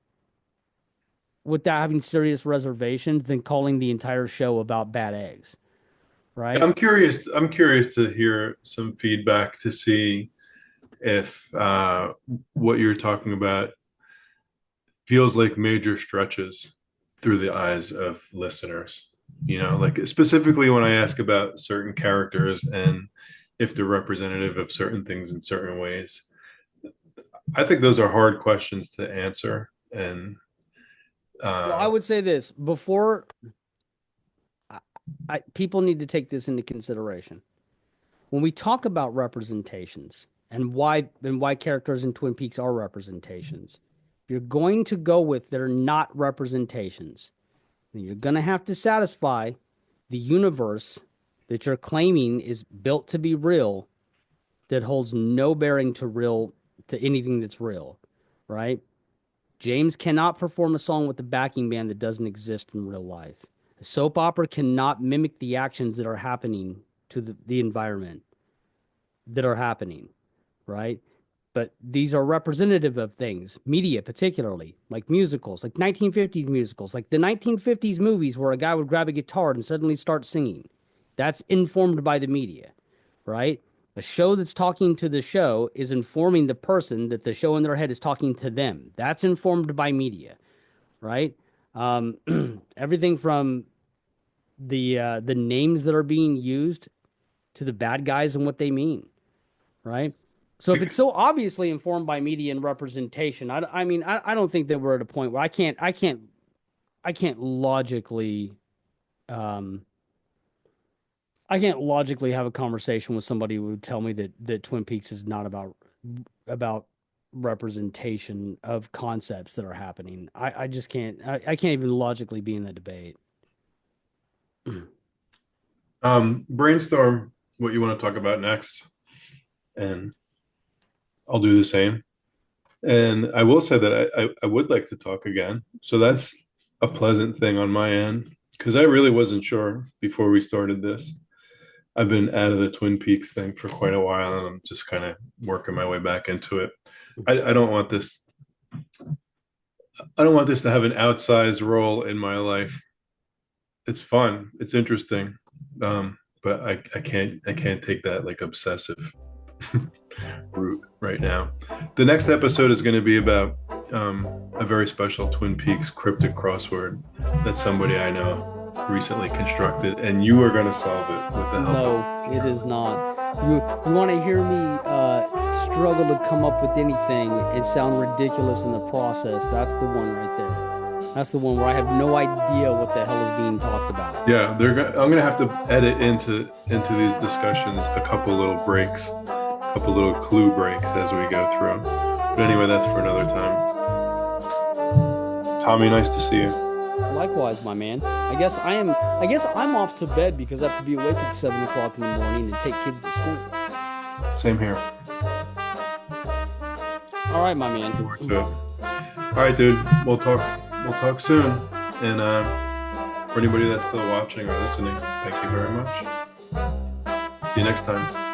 without having serious reservations than calling the entire show about bad eggs, right? I'm curious to hear some feedback to see if what you're talking about feels like major stretches through the eyes of listeners. Like specifically when I ask about certain characters and if they're representative of certain things in certain ways. I think those are hard questions to answer. And Well, I uh, would say this before people need to take this into consideration. When we talk about representations and why characters in Twin Peaks are representations, you're going to go with that are not representations. And you're going to have to satisfy the universe that you're claiming is built to be real that holds no bearing to anything that's real, right? James cannot perform a song with a backing band that doesn't exist in real life. A soap opera cannot mimic the actions that are happening to the environment that are happening, right? But these are representative of things, media particularly, like musicals, like 1950s musicals, like the 1950s movies where a guy would grab a guitar and suddenly start singing. That's informed by the media, right? A show that's talking to the show is informing the person that the show in their head is talking to them. That's informed by media, right? Everything from the names that are being used to the bad guys and what they mean, right? So if it's so obviously informed by media and representation, I mean, I don't think that we're at a point where I can't logically, um, I can't logically have a conversation with somebody who would tell me that Twin Peaks is not about representation of concepts that are happening. I just can't. I can't even logically be in that debate. Brainstorm what you want to talk about next, and I'll do the same. And I will say that I would like to talk again. So that's a pleasant thing on my end because I really wasn't sure before we started this. I've been out of the Twin Peaks thing for quite a while, and I'm just kind of working my way back into it. I don't want this. I don't want this to have an outsized role in my life. It's fun. It's interesting, but I can't take that like obsessive route right now. The next episode is going to be about a very special Twin Peaks cryptic crossword that somebody I know recently constructed, and you are going to solve it with the help. No, it is not. You want to hear me struggle to come up with anything and sound ridiculous in the process? That's the one right there. That's the one where I have no idea what the hell is being talked about. Yeah, I'm going to have to edit into these discussions a couple little breaks, a couple little clue breaks as we go through. But anyway, that's for another time. Tommy, nice to see you. Likewise, my man. I guess I'm off to bed because I have to be awake at 7 o'clock in the morning and take kids to school. Same here. All right, my man. All right, dude. We'll talk soon. And for anybody that's still watching or listening, thank you very much. See you next time.